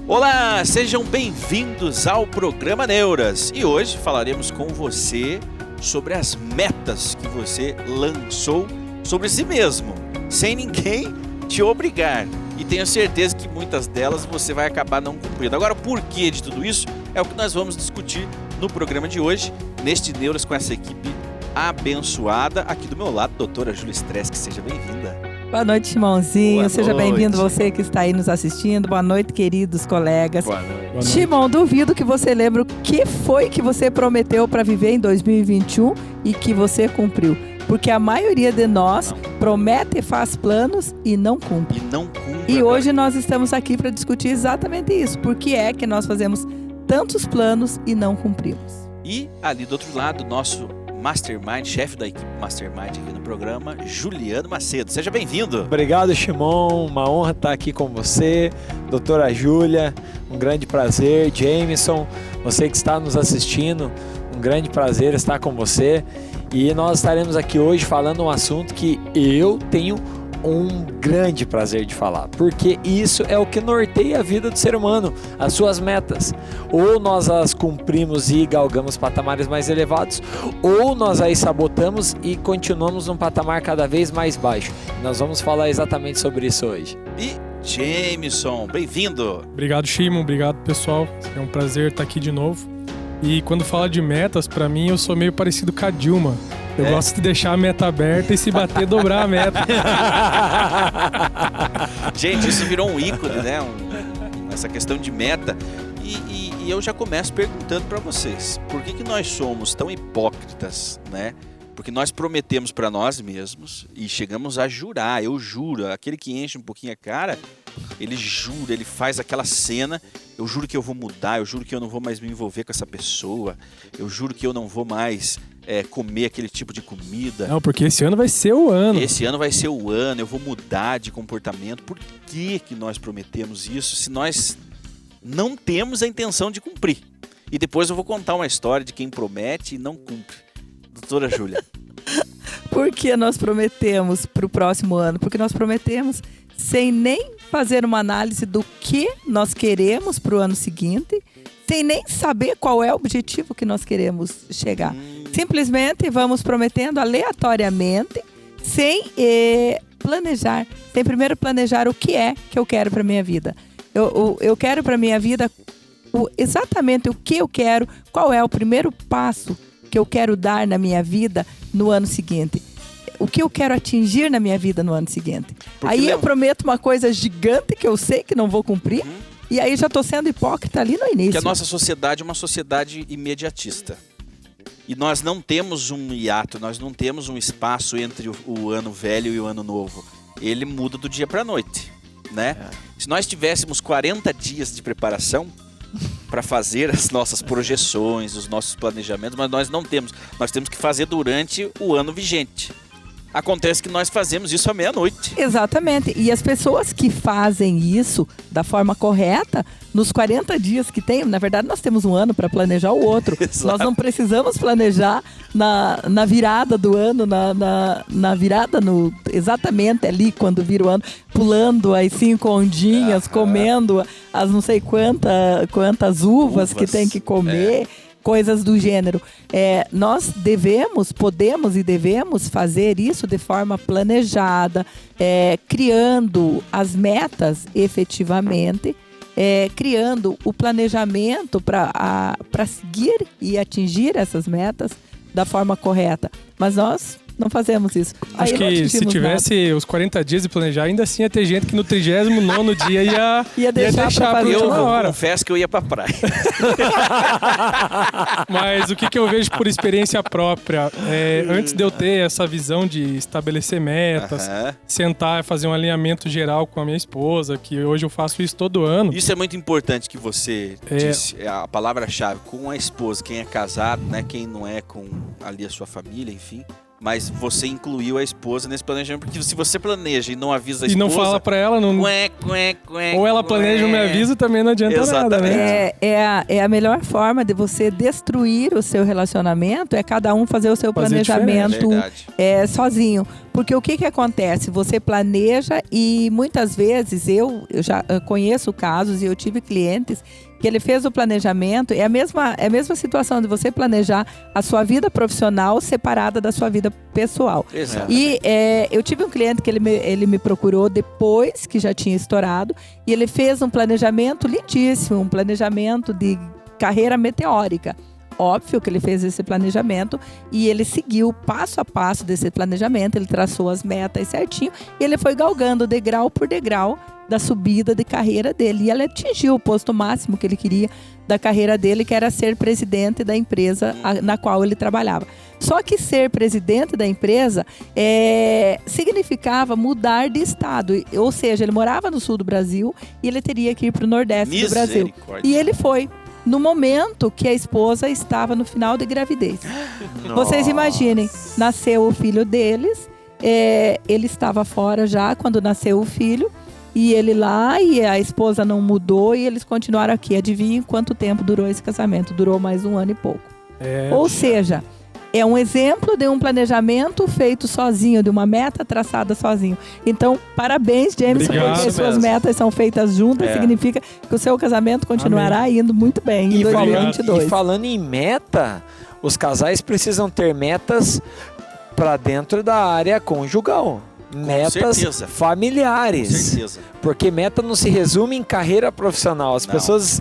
Olá, sejam bem-vindos ao programa Neuras. E hoje falaremos com você sobre as metas que você lançou sobre si mesmo, sem ninguém te obrigar. E tenho certeza que muitas delas você vai acabar não cumprindo. Agora, o porquê de tudo isso é o que nós vamos discutir no programa de hoje, neste Neuras, com essa equipe abençoada. Aqui do meu lado, doutora Júlia Stresk, seja bem-vinda. Boa noite, Chimonzinho. Boa Seja noite. bem-vindo você que está aí nos assistindo. Boa noite, queridos colegas. Boa noite. Boa noite. Chimon, duvido que você lembre o que foi que você prometeu para viver em 2021 e que você cumpriu. Porque a maioria de nós promete e faz planos e não cumpre. E não cumpre. E hoje nós estamos aqui para discutir exatamente isso. Por que é que nós fazemos tantos planos e não cumprimos? E ali do outro lado, nosso Mastermind, chefe da equipe Mastermind aqui no programa, Juliano Macedo. Seja bem-vindo. Obrigado, Shimon. Uma honra estar aqui com você, doutora Júlia. Um grande prazer. Jameson, você que está nos assistindo, um grande prazer estar com você. E nós estaremos aqui hoje falando um assunto que eu tenho um grande prazer de falar, porque isso é o que norteia a vida do ser humano, as suas metas. Ou nós as cumprimos e galgamos patamares mais elevados, ou nós as sabotamos e continuamos num patamar cada vez mais baixo. Nós vamos falar exatamente sobre isso hoje. E Jameson, bem-vindo. Obrigado, Shimon. Obrigado, pessoal. É um prazer estar aqui de novo. E quando fala de metas, pra mim, eu sou meio parecido com a Dilma. Eu gosto de deixar a meta aberta e se bater, dobrar a meta. Gente, isso virou um ícone, né? Essa questão de meta. E eu já começo perguntando pra vocês, por que nós somos tão hipócritas, né? Porque nós prometemos pra nós mesmos e chegamos a jurar, eu juro, aquele que enche um pouquinho a cara, ele jura, ele faz aquela cena, eu juro que eu vou mudar, eu juro que eu não vou mais me envolver com essa pessoa, eu juro que eu não vou mais comer aquele tipo de comida. Não, porque esse ano vai ser o ano. Esse ano vai ser o ano, eu vou mudar de comportamento. Por que nós prometemos isso se nós não temos a intenção de cumprir? E depois eu vou contar uma história de quem promete e não cumpre. Doutora Júlia. Por que nós prometemos para o próximo ano? Porque nós prometemos sem nem fazer uma análise do que nós queremos para o ano seguinte, sem nem saber qual é o objetivo que nós queremos chegar. Simplesmente vamos prometendo aleatoriamente, sem planejar, sem primeiro planejar o que é que eu quero para minha vida. Eu quero para minha vida exatamente o que eu quero, qual é o primeiro passo que eu quero dar na minha vida no ano seguinte. O que eu quero atingir na minha vida no ano seguinte. Porque aí eu prometo uma coisa gigante que eu sei que não vou cumprir, e aí já estou sendo hipócrita ali no início. Que a nossa sociedade é uma sociedade imediatista. E nós não temos um hiato, nós não temos um espaço entre o ano velho e o ano novo. Ele muda do dia para a noite, né? Se nós tivéssemos 40 dias de preparação para fazer as nossas projeções, os nossos planejamentos, mas nós não temos. Nós temos que fazer durante o ano vigente. Acontece que nós fazemos isso à meia-noite. Exatamente. E as pessoas que fazem isso da forma correta, nos 40 dias que tem, na verdade nós temos um ano para planejar o outro. Exato. Nós não precisamos planejar na virada do ano, na virada exatamente ali quando vira o ano, pulando as 5 ondinhas, comendo as não sei quantas uvas que tem que comer. Coisas do gênero. Nós podemos e devemos fazer isso de forma planejada, criando as metas efetivamente, criando o planejamento para seguir e atingir essas metas da forma correta. Mas nós não fazemos isso. Acho que se tivesse os 40 dias de planejar, ainda assim ia ter gente que no 39º dia ia deixar pra fazer. última hora. Confesso que eu ia pra praia. Mas o que eu vejo por experiência própria, antes de eu ter essa visão de estabelecer metas, sentar e fazer um alinhamento geral com a minha esposa, que hoje eu faço isso todo ano. Isso é muito importante que você disse, a palavra-chave, com a esposa, quem é casado, né, quem não é com ali a sua família, enfim. Mas você incluiu a esposa nesse planejamento, porque se você planeja e não avisa a esposa... E não fala pra ela... Não... Ou ela planeja e me avisa, também não adianta nada, né? É a melhor forma de você destruir o seu relacionamento, é cada um fazer o seu planejamento sozinho. Porque o que acontece? Você planeja e muitas vezes eu já conheço casos e eu tive clientes que ele fez o planejamento, é a mesma situação de você planejar a sua vida profissional separada da sua vida pessoal. Exato. E eu tive um cliente que ele me procurou depois que já tinha estourado e ele fez um planejamento lindíssimo, um planejamento de carreira meteórica. Óbvio que ele fez esse planejamento e ele seguiu passo a passo desse planejamento, ele traçou as metas certinho e ele foi galgando degrau por degrau da subida de carreira dele. E ele atingiu o posto máximo que ele queria da carreira dele, que era ser presidente da empresa na qual ele trabalhava. Só que ser presidente da empresa significava mudar de estado. Ou seja, ele morava no sul do Brasil e ele teria que ir para o nordeste do Brasil. E ele foi. No momento que a esposa estava no final de gravidez. Nossa. Vocês imaginem, nasceu o filho deles, ele estava fora já quando nasceu o filho, e ele lá, e a esposa não mudou, e eles continuaram aqui. Adivinhem quanto tempo durou esse casamento? Durou mais 1 ano e pouco. Ou seja, é um exemplo de um planejamento feito sozinho, de uma meta traçada sozinho. Então, parabéns, James, Obrigado. porque suas metas são feitas juntas, significa que o seu casamento continuará indo muito bem em 2022. E falando em meta, os casais precisam ter metas para dentro da área conjugal. Metas certeza. familiares. Com certeza. Porque meta não se resume em carreira profissional. As pessoas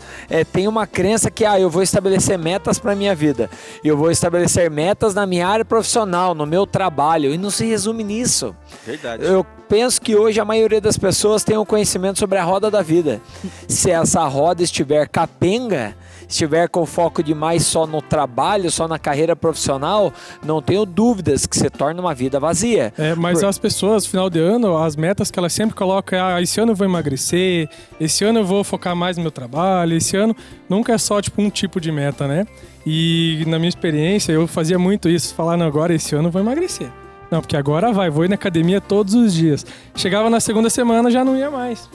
têm uma crença que eu vou estabelecer metas para minha vida. Eu vou estabelecer metas na minha área profissional, no meu trabalho. E não se resume nisso. Verdade. Eu penso que hoje a maioria das pessoas tem um conhecimento sobre a roda da vida. Se essa roda estiver capenga, estiver com foco demais só no trabalho, só na carreira profissional, não tenho dúvidas que se torna uma vida vazia. Mas as pessoas, no final de ano, as metas que elas sempre colocam é esse ano eu vou emagrecer, esse ano eu vou focar mais no meu trabalho, esse ano nunca é só um tipo de meta, né? E na minha experiência, eu fazia muito isso, falando agora esse ano eu vou emagrecer. Não, porque agora vou ir na academia todos os dias. Chegava na segunda semana, já não ia mais.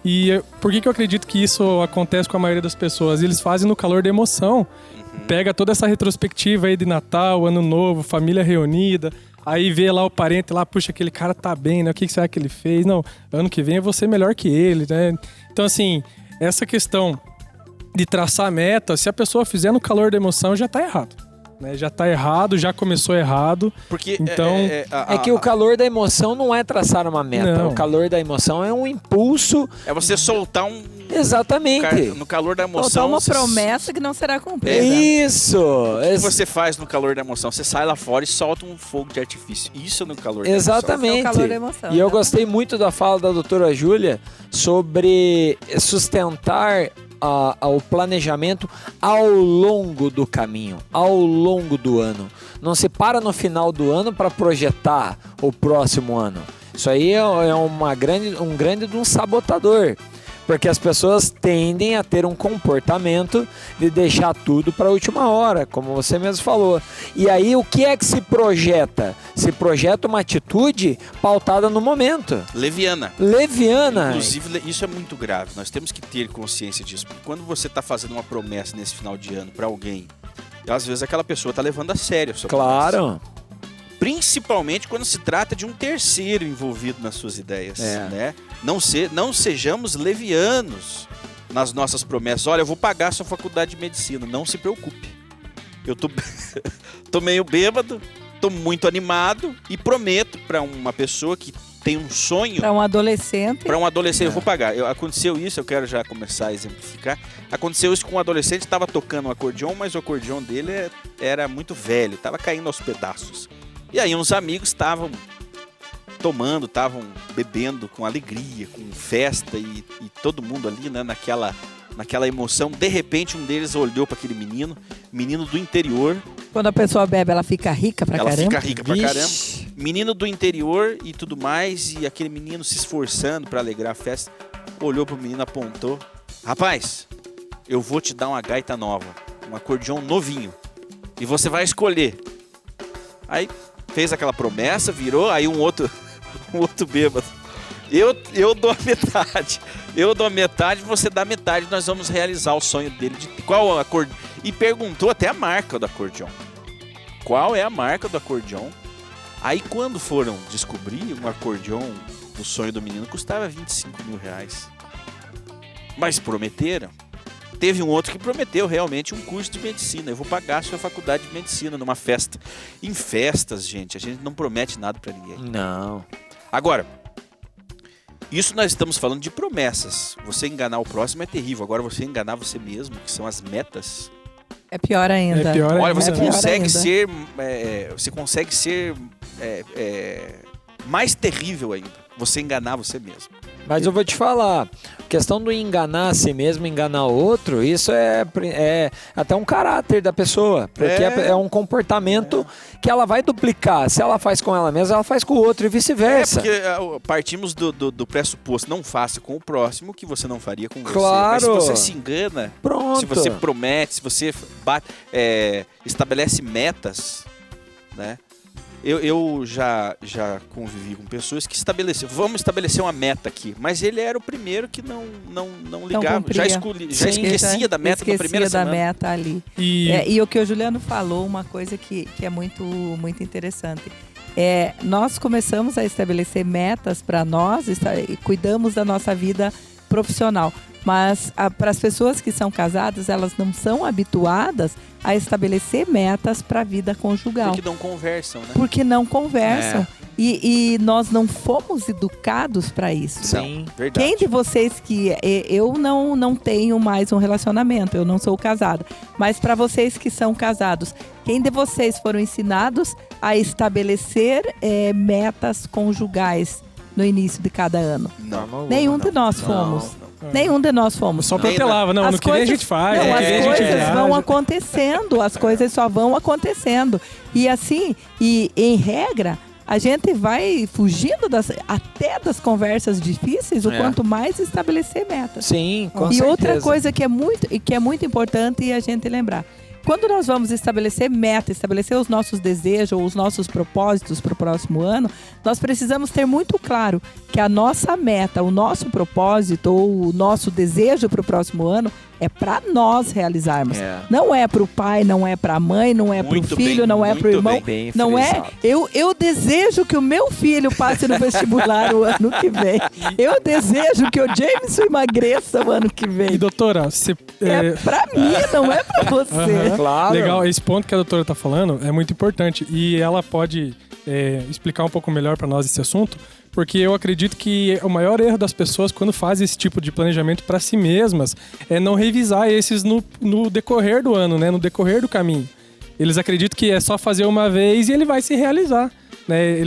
E por que eu acredito que isso acontece com a maioria das pessoas? Eles fazem no calor da emoção. Pega toda essa retrospectiva aí de Natal, Ano Novo, família reunida. Aí vê lá o parente lá, puxa, aquele cara tá bem, né? O que será que ele fez? Não, ano que vem eu vou ser melhor que ele, né? Então, assim, essa questão de traçar meta, se a pessoa fizer no calor da emoção, já tá errado. Né? Já tá errado, já começou errado. Porque então, é que o calor da emoção não é traçar uma meta. Não. O calor da emoção é um impulso. É você soltar um... Exatamente. No calor da emoção... Soltar uma promessa que não será cumprida. Isso! O que você faz no calor da emoção? Você sai lá fora e solta um fogo de artifício. Isso no calor da emoção. É o calor da emoção. E eu gostei muito da fala da doutora Júlia sobre sustentar o planejamento ao longo do caminho, ao longo do ano. Não se para no final do ano para projetar o próximo ano. Isso aí é um grande sabotador. Porque as pessoas tendem a ter um comportamento de deixar tudo para a última hora, como você mesmo falou. E aí o que é que se projeta? Se projeta uma atitude pautada no momento. Leviana. Inclusive, isso é muito grave. Nós temos que ter consciência disso. Porque quando você está fazendo uma promessa nesse final de ano para alguém, às vezes aquela pessoa está levando a sério a sua promessa. Principalmente quando se trata de um terceiro envolvido nas suas ideias, né? Não sejamos levianos nas nossas promessas. Olha, eu vou pagar a sua faculdade de medicina, não se preocupe. Eu tô meio bêbado, tô muito animado e prometo para uma pessoa que tem um sonho... Para um adolescente. Eu vou pagar. Aconteceu isso, eu quero já começar a exemplificar. Aconteceu isso com um adolescente que estava tocando um acordeon, mas o acordeon dele era muito velho, estava caindo aos pedaços. E aí uns amigos estavam tomando, estavam bebendo com alegria, com festa e todo mundo ali, né, naquela emoção. De repente um deles olhou para aquele menino do interior. Quando a pessoa bebe, ela fica rica pra caramba. Ela fica rica pra caramba. Menino do interior e tudo mais, e aquele menino se esforçando para alegrar a festa, olhou pro menino, apontou: rapaz, eu vou te dar uma gaita nova, um acordeon novinho, e você vai escolher. Aí fez aquela promessa, virou, aí um outro bêbado. Eu dou a metade, você dá a metade, nós vamos realizar o sonho dele de qual acordeon. E perguntou até a marca do acordeon. Qual é a marca do acordeon? Aí quando foram descobrir, um acordeon do sonho do menino custava 25 mil reais. Mas prometeram. Teve um outro que prometeu realmente um curso de medicina. Eu vou pagar a sua faculdade de medicina numa festa. Em festas, gente, a gente não promete nada pra ninguém. Não. Agora, isso nós estamos falando de promessas. Você enganar o próximo é terrível. Agora você enganar você mesmo, que são as metas. É pior ainda. É pior Olha, ainda. você pior consegue ainda. ser, você consegue ser mais terrível ainda. Você enganar você mesmo. Mas eu vou te falar, a questão do enganar a si mesmo, enganar o outro, isso é até um caráter da pessoa. Porque é um comportamento que ela vai duplicar. Se ela faz com ela mesma, ela faz com o outro e vice-versa. Porque partimos do pressuposto, não faça com o próximo o que você não faria com você. Claro. Mas se você se engana, Pronto. se você promete, se você estabelece metas, né? Eu já convivi com pessoas que vamos estabelecer uma meta aqui, mas ele era o primeiro que não ligava, cumpria. já esquecia da meta na primeira semana. da meta ali. E o que o Juliano falou, uma coisa que é muito, muito interessante. Nós começamos a estabelecer metas para nós e cuidamos da nossa vida profissional. Mas para as pessoas que são casadas, elas não são habituadas a estabelecer metas para a vida conjugal. Porque não conversam, né? Porque não conversam. E nós não fomos educados para isso. Sim. Verdade. Quem de vocês que... Eu não tenho mais um relacionamento, eu não sou casada. Mas para vocês que são casados, quem de vocês foram ensinados a estabelecer metas conjugais no início de cada ano? Não. Nenhum de nós fomos. Nenhum de nós fomos. Só protelava, não, no que nem a gente faz. Não, no que as nem a gente coisas viaja. vão acontecendo, as coisas só vão acontecendo. E assim, em regra, a gente vai fugindo até das conversas difíceis, o quanto mais estabelecer metas. Sim, com E certeza. outra coisa que é muito importante a gente lembrar. Quando nós vamos estabelecer meta, estabelecer os nossos desejos ou os nossos propósitos para o próximo ano, nós precisamos ter muito claro que a nossa meta, o nosso propósito ou o nosso desejo para o próximo ano é para nós realizarmos. Não é para o pai, não é para a mãe, não é para o filho, não é para o irmão. Bem Não é, frisado. eu desejo que o meu filho passe no vestibular o ano que vem. Eu desejo que o Jameson emagreça o ano que E vem. doutora, você... É pra mim, não é pra você. Claro. Legal, esse ponto que a doutora está falando é muito importante e ela pode explicar um pouco melhor para nós esse assunto, porque eu acredito que o maior erro das pessoas quando fazem esse tipo de planejamento para si mesmas é não revisar esses no decorrer do ano, né? No decorrer do caminho. Eles acreditam que é só fazer uma vez e ele vai se realizar. Né?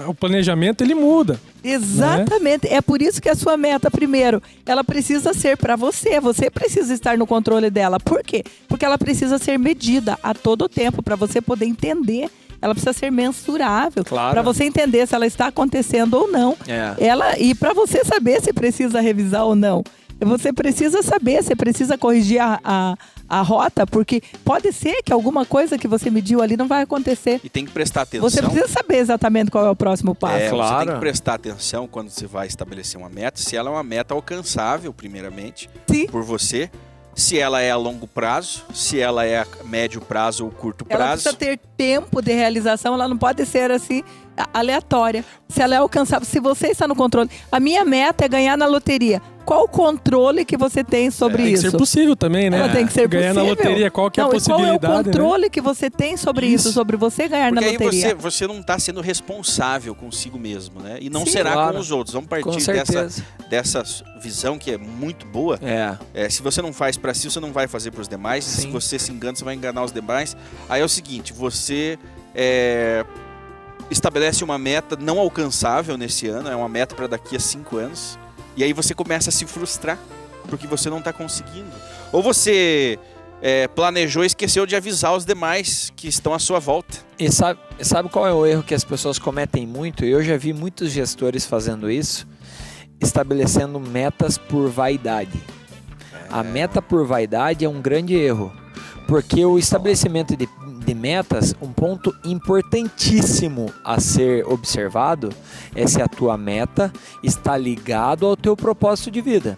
O planejamento ele muda. Exatamente. É por isso que a sua meta, primeiro, ela precisa ser para você. Você precisa estar no controle dela. Por quê? Porque ela precisa ser medida a todo tempo para você poder entender. Ela precisa ser mensurável Claro. para você entender se ela está acontecendo ou não. E para você saber se precisa revisar ou não. Você precisa saber, você precisa corrigir a rota, porque pode ser que alguma coisa que você mediu ali não vai acontecer. E tem que prestar atenção. Você precisa saber exatamente qual é o próximo passo. Você tem Claro. que prestar atenção quando você vai estabelecer uma meta, se ela é uma meta alcançável, primeiramente, Sim. por você, se ela é a longo prazo, se ela é a médio prazo ou curto Ela prazo. precisa ter tempo de realização, ela não pode ser assim, aleatória. Se ela é alcançável, se você está no controle. A minha meta é ganhar na loteria. Qual o controle que você tem sobre Tem que isso? ser possível também, né? Ela tem que ser Ganhar possível. na loteria, qual que é a Não, e possibilidade, qual é o controle né? que você tem sobre isso, sobre você ganhar Porque na aí loteria? você não está sendo responsável consigo mesmo, né? E não Sim, será claro. com os outros. Vamos Com partir certeza. dessa visão que é muito boa. Se você não faz para si, você não vai fazer para os demais. E se Sim. você se engana, você vai enganar os demais. Aí é o seguinte, você estabelece uma meta não alcançável nesse ano, é uma meta para daqui a 5 anos. E aí você começa a se frustrar, porque você não está conseguindo. Ou você planejou e esqueceu de avisar os demais que estão à sua volta. E sabe qual é o erro que as pessoas cometem muito? Eu já vi muitos gestores fazendo isso, estabelecendo metas por vaidade. A meta por vaidade é um grande erro, porque o estabelecimento de metas, um ponto importantíssimo a ser observado é se a tua meta está ligado ao teu propósito de vida.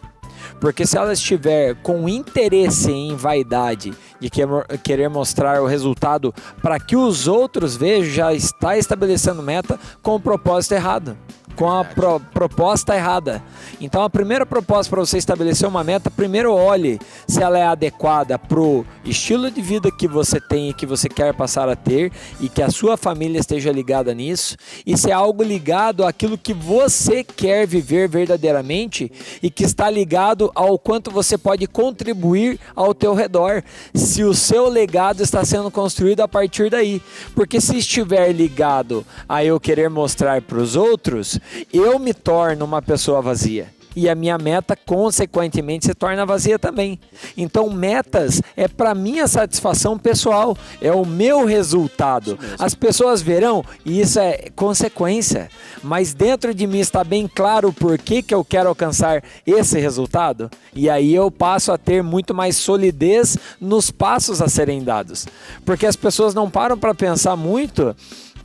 Porque se ela estiver com interesse em vaidade de querer mostrar o resultado para que os outros vejam, já está estabelecendo meta com o propósito errado, com a proposta errada. Então a primeira proposta para você estabelecer uma meta, primeiro olhe se ela é adequada para o estilo de vida que você tem e que você quer passar a ter e que a sua família esteja ligada nisso, e se é algo ligado àquilo que você quer viver verdadeiramente e que está ligado ao quanto você pode contribuir ao teu redor, se o seu legado está sendo construído a partir daí. Porque se estiver ligado a eu querer mostrar para os outros, eu me torno uma pessoa vazia. E a minha meta, consequentemente, se torna vazia também. Então, metas é para minha satisfação pessoal, é o meu resultado. As pessoas verão, e isso é consequência, mas dentro de mim está bem claro o porquê que eu quero alcançar esse resultado. E aí eu passo a ter muito mais solidez nos passos a serem dados. Porque as pessoas não param para pensar muito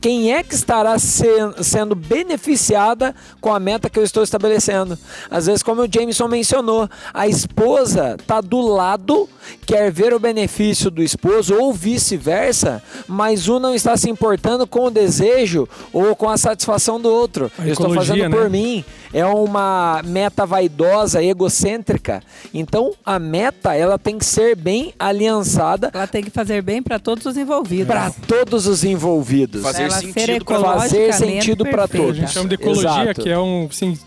quem é que estará sendo beneficiada com a meta que eu estou estabelecendo. Às vezes, como o Jameson mencionou, a esposa está do lado, quer ver o benefício do esposo ou vice-versa, mas um não está se importando com o desejo ou com a satisfação do outro. Eu estou fazendo por mim. É uma meta vaidosa, egocêntrica. Então, a meta, ela tem que ser bem aliançada. Ela tem que fazer bem para todos os envolvidos. Para todos os envolvidos. Fazer Fazer sentido para todos. A gente chama de ecologia, Exato. que é assim,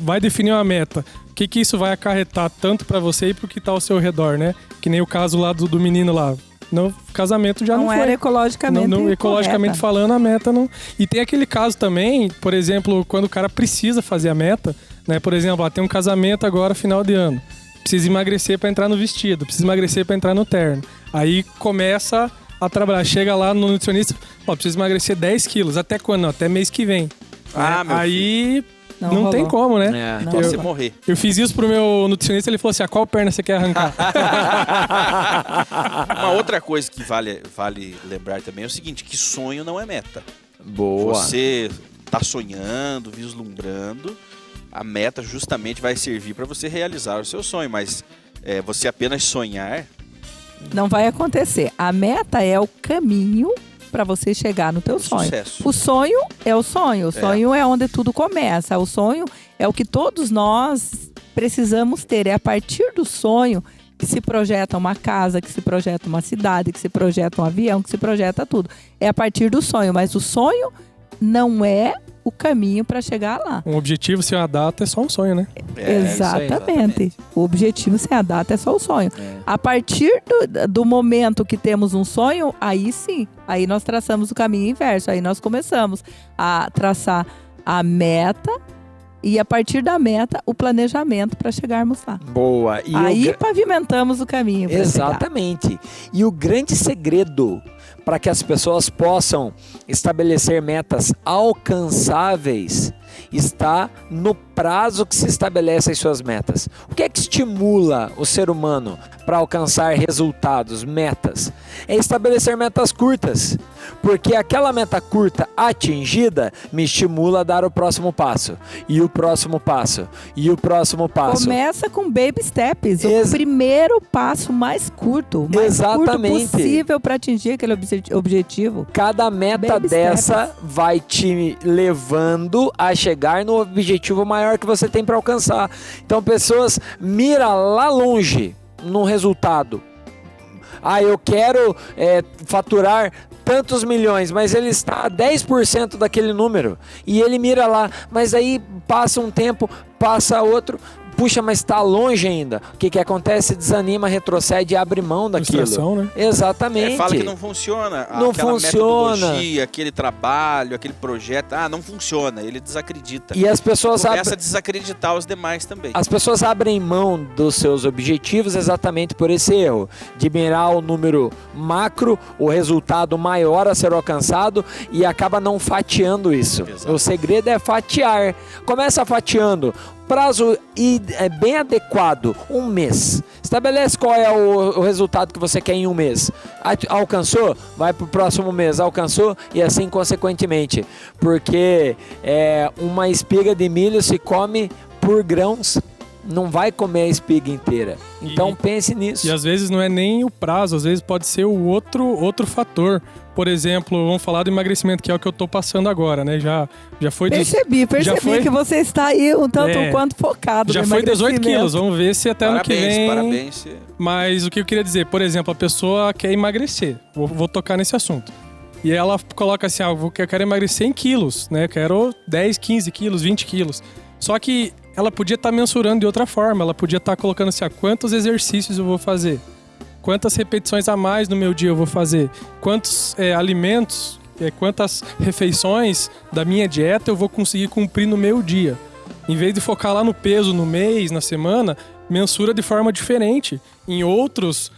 vai definir uma meta. O que isso vai acarretar tanto para você e para o que está ao seu redor, né? Que nem o caso lá do menino lá. No casamento já não foi. Era ecologicamente ecologicamente falando, a meta não... E tem aquele caso também, por exemplo, quando o cara precisa fazer a meta, né? Por exemplo, tem um casamento agora, final de ano. Precisa emagrecer para entrar no vestido, precisa emagrecer para entrar no terno. Aí começa a trabalhar, chega lá no nutricionista, precisa emagrecer 10 quilos. Até quando? Não, até mês que vem. Aí... Não tem como, né? Não você morrer. Eu fiz isso pro meu nutricionista, ele falou assim, qual perna você quer arrancar? Uma outra coisa que vale lembrar também é o seguinte, que sonho não é meta. Boa. Você tá sonhando, vislumbrando, a meta justamente vai servir para você realizar o seu sonho, mas você apenas sonhar... Não vai acontecer. A meta é o caminho para você chegar no teu sonho. Sucesso. O sonho é o sonho. O sonho é onde tudo começa. O sonho é o que todos nós precisamos ter. É a partir do sonho que se projeta uma casa, que se projeta uma cidade, que se projeta um avião, que se projeta tudo. É a partir do sonho. Mas o sonho não é o caminho para chegar lá. Um objetivo sem a data é só um sonho, né? Exatamente. O objetivo sem a data é só o sonho. A partir do momento que temos um sonho, aí sim, aí nós traçamos o caminho inverso. Aí nós começamos a traçar a meta e a partir da meta, o planejamento para chegarmos lá. Boa. E aí pavimentamos o caminho para exatamente. chegar. E o grande segredo para que as pessoas possam estabelecer metas alcançáveis está no prazo que se estabelece as suas metas. O que é que estimula o ser humano para alcançar resultados, metas? É estabelecer metas curtas, porque aquela meta curta atingida me estimula a dar o próximo passo, e o próximo passo, e o próximo passo. Começa com baby steps, o primeiro passo mais curto, o mais curto possível para atingir aquele objetivo. Cada meta baby dessa steps vai te levando a chegar no objetivo maior que você tem para alcançar. Então, pessoas miram lá longe no resultado. Eu quero faturar tantos milhões, mas ele está a 10% daquele número. E ele mira lá, mas aí passa um tempo, passa outro... Puxa, mas está longe ainda. O que acontece? Desanima, retrocede e abre mão daquilo. Frustração, né? Exatamente. Fala que não funciona. Não aquela funciona. Metodologia, aquele trabalho, aquele projeto. Não funciona. Ele desacredita. E as pessoas começa a desacreditar os demais também. As pessoas abrem mão dos seus objetivos exatamente por esse erro. De mirar o número macro, o resultado maior a ser alcançado e acaba não fatiando isso. Exato. O segredo é fatiar. Começa fatiando. Prazo bem adequado, 1 mês. Estabelece qual é o resultado que você quer em 1 mês. Alcançou? Vai para o próximo mês. Alcançou? E assim consequentemente. Porque uma espiga de milho se come por grãos. não vai comer a espiga inteira. Então pense nisso. E às vezes não é nem o prazo, às vezes pode ser o outro fator. Por exemplo, vamos falar do emagrecimento, que é o que eu tô passando agora, né? Já foi... Percebi que você está aí um tanto quanto focado já no foi 18 emagrecimento. quilos, vamos ver se até ano que vem... Parabéns. Mas o que eu queria dizer, por exemplo, a pessoa quer emagrecer, vou tocar nesse assunto. E ela coloca assim, eu quero emagrecer em quilos, né? Eu quero 10, 15 quilos, 20 quilos. Só que ela podia estar mensurando de outra forma, ela podia estar colocando assim, quantos exercícios eu vou fazer? Quantas repetições a mais no meu dia eu vou fazer? Quantos alimentos, quantas refeições da minha dieta eu vou conseguir cumprir no meu dia? Em vez de focar lá no peso, no mês, na semana, mensura de forma diferente. Em outros,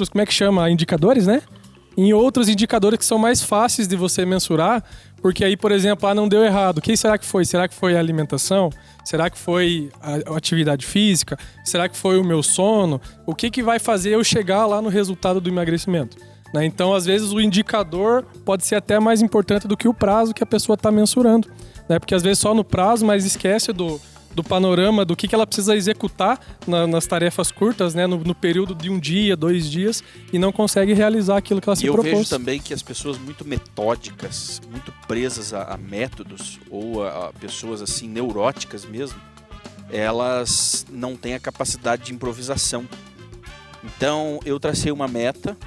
como é que chama? Indicadores, né? Em outros indicadores que são mais fáceis de você mensurar, porque aí, por exemplo, não deu errado. O que será que foi? Será que foi a alimentação? Será que foi a atividade física? Será que foi o meu sono? O que vai fazer eu chegar lá no resultado do emagrecimento? Né? Então, às vezes, o indicador pode ser até mais importante do que o prazo que a pessoa está mensurando. Né? Porque, às vezes, só no prazo, mas esquece do panorama, do que ela precisa executar nas tarefas curtas, né? No período de 1 dia, 2 dias, e não consegue realizar aquilo que ela se propôs. E eu vejo também que as pessoas muito metódicas, muito presas a métodos, ou a pessoas assim neuróticas mesmo, elas não têm a capacidade de improvisação. Então eu tracei uma meta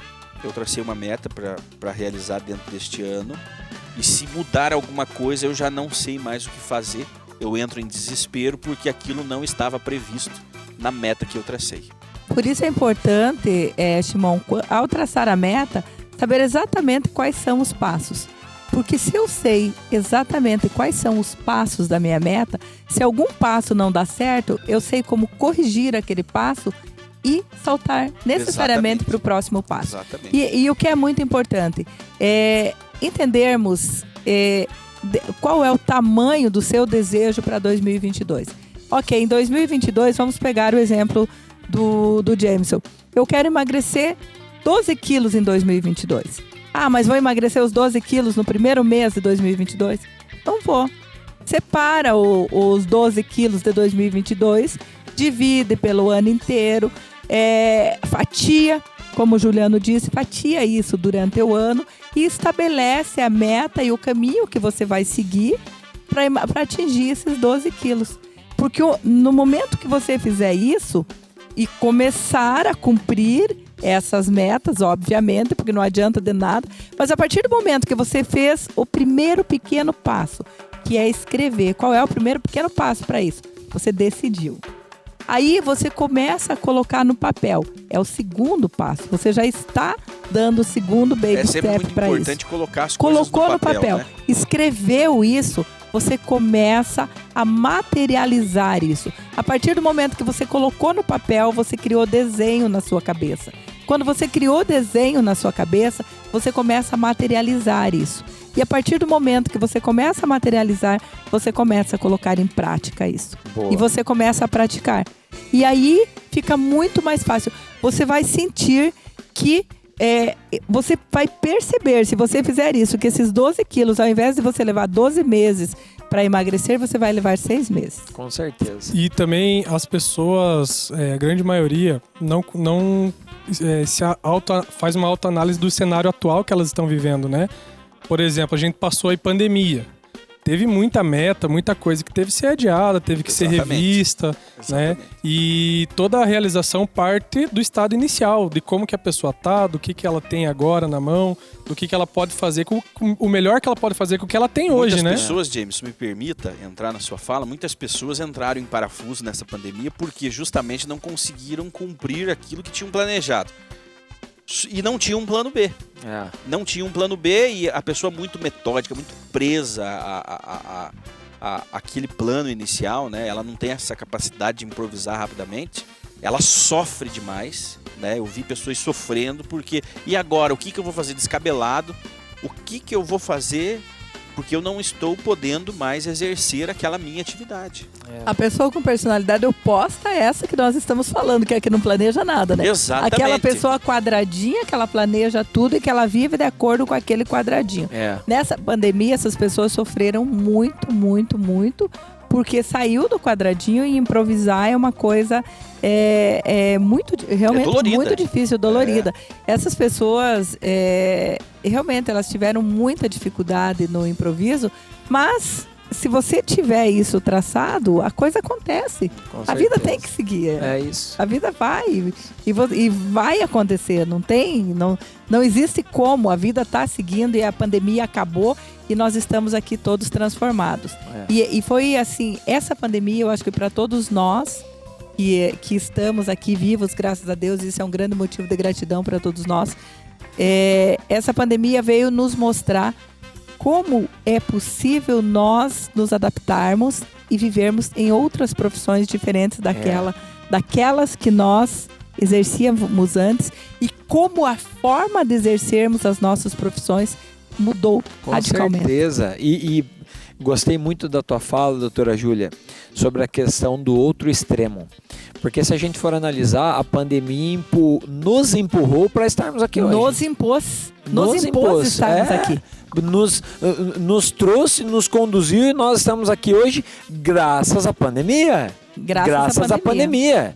para realizar dentro deste ano, e se mudar alguma coisa eu já não sei mais o que fazer. Eu entro em desespero porque aquilo não estava previsto na meta que eu tracei. Por isso é importante, Shimon, ao traçar a meta, saber exatamente quais são os passos. Porque se eu sei exatamente quais são os passos da minha meta, se algum passo não dá certo, eu sei como corrigir aquele passo e saltar necessariamente para o próximo passo. Exatamente. E o que é muito importante é entendermos qual é o tamanho do seu desejo para 2022. Ok, em 2022, vamos pegar o exemplo do Jameson. Eu quero emagrecer 12 quilos em 2022. Mas vou emagrecer os 12 quilos no primeiro mês de 2022? Não vou. Separa os 12 quilos de 2022, divide pelo ano inteiro, fatia, como o Juliano disse, fatia isso durante o ano e estabelece a meta e o caminho que você vai seguir para atingir esses 12 quilos. Porque no momento que você fizer isso e começar a cumprir essas metas, obviamente, porque não adianta de nada, mas a partir do momento que você fez o primeiro pequeno passo, que é escrever, qual é o primeiro pequeno passo para isso? Você decidiu. Aí você começa a colocar no papel. É o segundo passo. Você já está dando o segundo baby step para isso. É muito importante colocar as coisas no papel. Né? Escreveu isso, você começa a materializar isso. A partir do momento que você colocou no papel, você criou desenho na sua cabeça. Quando você criou desenho na sua cabeça, você começa a materializar isso. E a partir do momento que você começa a materializar, você começa a colocar em prática isso. Boa. E você começa a praticar. E aí fica muito mais fácil. Você vai sentir que você vai perceber, se você fizer isso, que esses 12 quilos, ao invés de você levar 12 meses para emagrecer, você vai levar 6 meses. Com certeza. E também as pessoas, a grande maioria, não faz uma autoanálise do cenário atual que elas estão vivendo, né? Por exemplo, a gente passou aí pandemia. Teve muita meta, muita coisa que teve que ser adiada, teve que ser revista, né? E toda a realização parte do estado inicial, de como que a pessoa tá, do que ela tem agora na mão, do que ela pode fazer, com o melhor que ela pode fazer com o que ela tem hoje, né? Muitas pessoas, James, me permita entrar na sua fala, muitas pessoas entraram em parafuso nessa pandemia porque justamente não conseguiram cumprir aquilo que tinham planejado. E não tinha um plano B. Não tinha um plano B e a pessoa muito metódica, muito presa àquele plano inicial, né? Ela não tem essa capacidade de improvisar rapidamente. Ela sofre demais, né? Eu vi pessoas sofrendo porque... E agora? O que eu vou fazer descabelado? O que eu vou fazer porque eu não estou podendo mais exercer aquela minha atividade? A pessoa com personalidade oposta é essa que nós estamos falando, que é que não planeja nada, né? Exatamente. Aquela pessoa quadradinha, que ela planeja tudo e que ela vive de acordo com aquele quadradinho. Nessa pandemia, essas pessoas sofreram muito, muito, muito, porque saiu do quadradinho e improvisar é uma coisa realmente dolorida. muito difícil, dolorida. Essas pessoas, realmente, elas tiveram muita dificuldade no improviso, mas se você tiver isso traçado, a coisa acontece. Com A vida certeza. tem que seguir. É isso. A vida vai e vai acontecer. Não existe como. A vida está seguindo e a pandemia acabou e nós estamos aqui todos transformados. E foi assim, essa pandemia, eu acho que para todos nós que estamos aqui vivos, graças a Deus, isso é um grande motivo de gratidão para todos nós. Essa pandemia veio nos mostrar como é possível nós nos adaptarmos e vivermos em outras profissões diferentes daquelas que nós exercíamos antes, e como a forma de exercermos as nossas profissões mudou radicalmente. Com certeza. E gostei muito da tua fala, doutora Júlia, sobre a questão do outro extremo. Porque se a gente for analisar, a pandemia nos empurrou para estarmos aqui hoje. Nos impôs estarmos aqui. Nos trouxe, nos conduziu e nós estamos aqui hoje graças à pandemia. Graças à pandemia.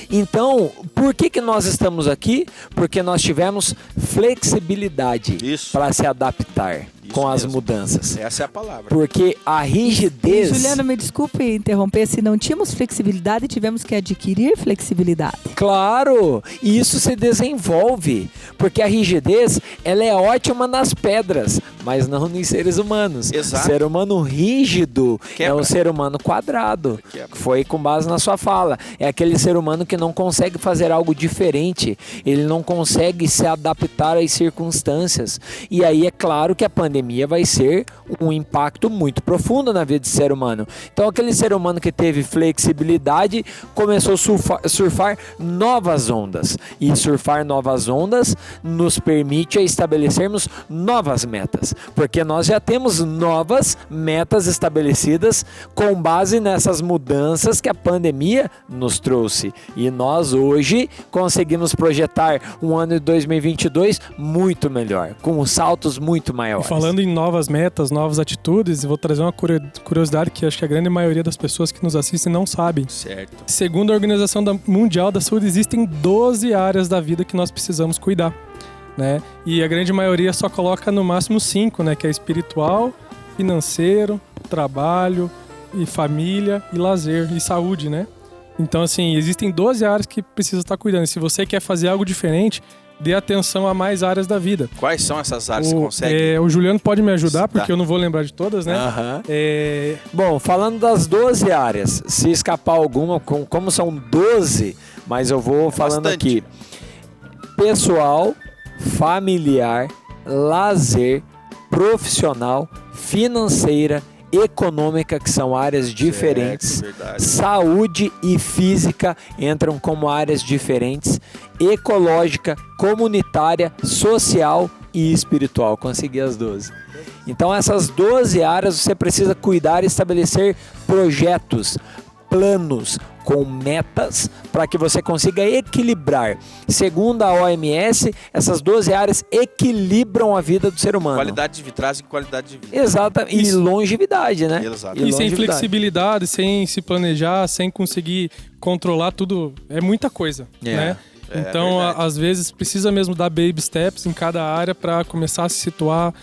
Então, por que nós estamos aqui? Porque nós tivemos flexibilidade para se adaptar com as mudanças. Essa é a palavra. Porque a rigidez... Juliana, me desculpe interromper, se não tínhamos flexibilidade, tivemos que adquirir flexibilidade. Claro, e isso se desenvolve, porque a rigidez, ela é ótima nas pedras, mas não nos seres humanos. Exato. O ser humano rígido é um ser humano quadrado, que foi com base na sua fala. É aquele ser humano que não consegue fazer algo diferente, ele não consegue se adaptar às circunstâncias. E aí é claro que a pandemia vai ser um impacto muito profundo na vida do ser humano. Então aquele ser humano que teve flexibilidade começou a surfar novas ondas. E surfar novas ondas nos permite estabelecermos novas metas. Porque nós já temos novas metas estabelecidas com base nessas mudanças que a pandemia nos trouxe. E nós hoje conseguimos projetar um ano de 2022 muito melhor, com saltos muito maiores. Falando em novas metas, novas atitudes, eu vou trazer uma curiosidade que acho que a grande maioria das pessoas que nos assistem não sabem. Certo. Segundo a Organização Mundial da Saúde, existem 12 áreas da vida que nós precisamos cuidar, né? E a grande maioria só coloca no máximo 5, né? Que é espiritual, financeiro, trabalho, e família, e lazer, e saúde, né? Então, assim, existem 12 áreas que precisa estar cuidando. E se você quer fazer algo diferente, dê atenção a mais áreas da vida. Quais são essas áreas que você consegue? O Juliano pode me ajudar, porque eu não vou lembrar de todas, né? Bom, falando das 12 áreas, se escapar alguma, como são 12, mas eu vou falando bastante. aqui. Pessoal, familiar, lazer, profissional, financeira, econômica, que são áreas diferentes. Verdade. Saúde e física entram como áreas diferentes. Ecológica, comunitária, social e espiritual. Consegui as 12. Então essas 12 áreas você precisa cuidar e estabelecer projetos, planos com metas para que você consiga equilibrar. Segundo a OMS, essas 12 áreas equilibram a vida do ser humano. Qualidade de vida, trazem qualidade de vida. Exato, e longevidade, né? Exato. E sem flexibilidade, sem se planejar, sem conseguir controlar tudo, é muita coisa, né? Então, às vezes, precisa mesmo dar baby steps em cada área para começar a se situar,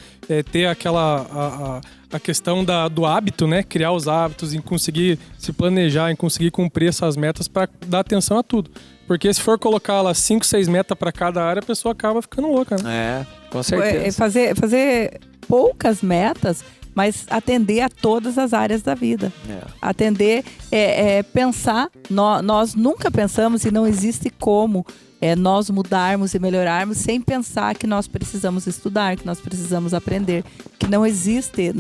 ter aquela a questão do hábito, né? Criar os hábitos, em conseguir se planejar, em conseguir cumprir essas metas para dar atenção a tudo. Porque se for colocar lá 5, 6 metas para cada área, a pessoa acaba ficando louca, né? Com certeza. Fazer poucas metas, mas atender a todas as áreas da vida. Atender, pensar. Nós nunca pensamos e não existe como nós mudarmos e melhorarmos sem pensar que nós precisamos estudar, que nós precisamos aprender, que não existe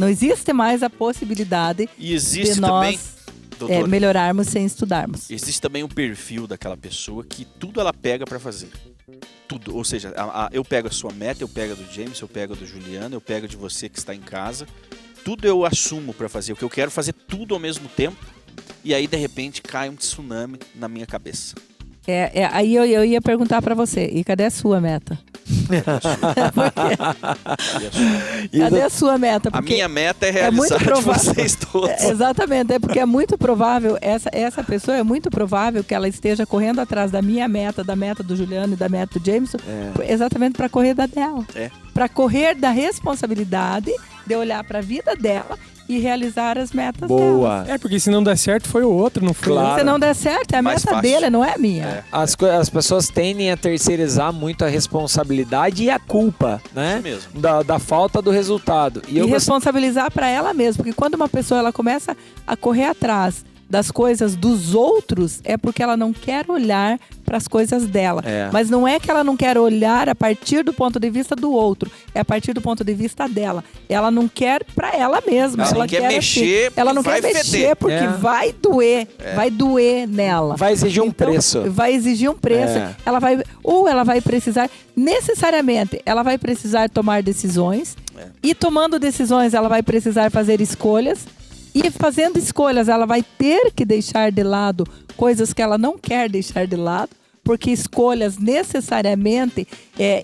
mais a possibilidade de nós melhorarmos sem estudarmos. Existe também um perfil daquela pessoa que tudo ela pega para fazer. Tudo, ou seja, eu pego a sua meta, eu pego a do James, eu pego a do Juliano, eu pego de você que está em casa. Tudo eu assumo para fazer, o que eu quero fazer tudo ao mesmo tempo. E aí, de repente, cai um tsunami na minha cabeça. Aí eu ia perguntar pra você, e cadê a sua meta? Cadê a sua meta? A minha meta é muito realizar de provável. vocês todos. Exatamente, porque é muito provável, essa pessoa é muito provável que ela esteja correndo atrás da minha meta, da meta do Juliano e da meta do Jameson, exatamente para correr da dela. Para correr da responsabilidade de olhar para a vida dela e realizar as metas dela. Porque se não der certo, foi o outro, não foi? Claro. Se não der certo, é a Mais meta fácil. dele, não é a minha. As pessoas tendem a terceirizar muito a responsabilidade e a culpa, né? Isso mesmo. Da falta do resultado. E responsabilizar para ela mesma, porque quando uma pessoa ela começa a correr atrás das coisas dos outros, é porque ela não quer olhar para as coisas dela. Mas não é que ela não quer olhar a partir do ponto de vista do outro, é a partir do ponto de vista dela. Ela não quer para ela mesma. Ela não quer mexer, ela não vai quer mexer feder. porque vai doer, vai doer nela. Vai exigir um Então, preço. Vai exigir um preço. Ela vai precisar, necessariamente, ela vai precisar tomar decisões. E tomando decisões, ela vai precisar fazer escolhas. E fazendo escolhas, ela vai ter que deixar de lado coisas que ela não quer deixar de lado, porque escolhas necessariamente,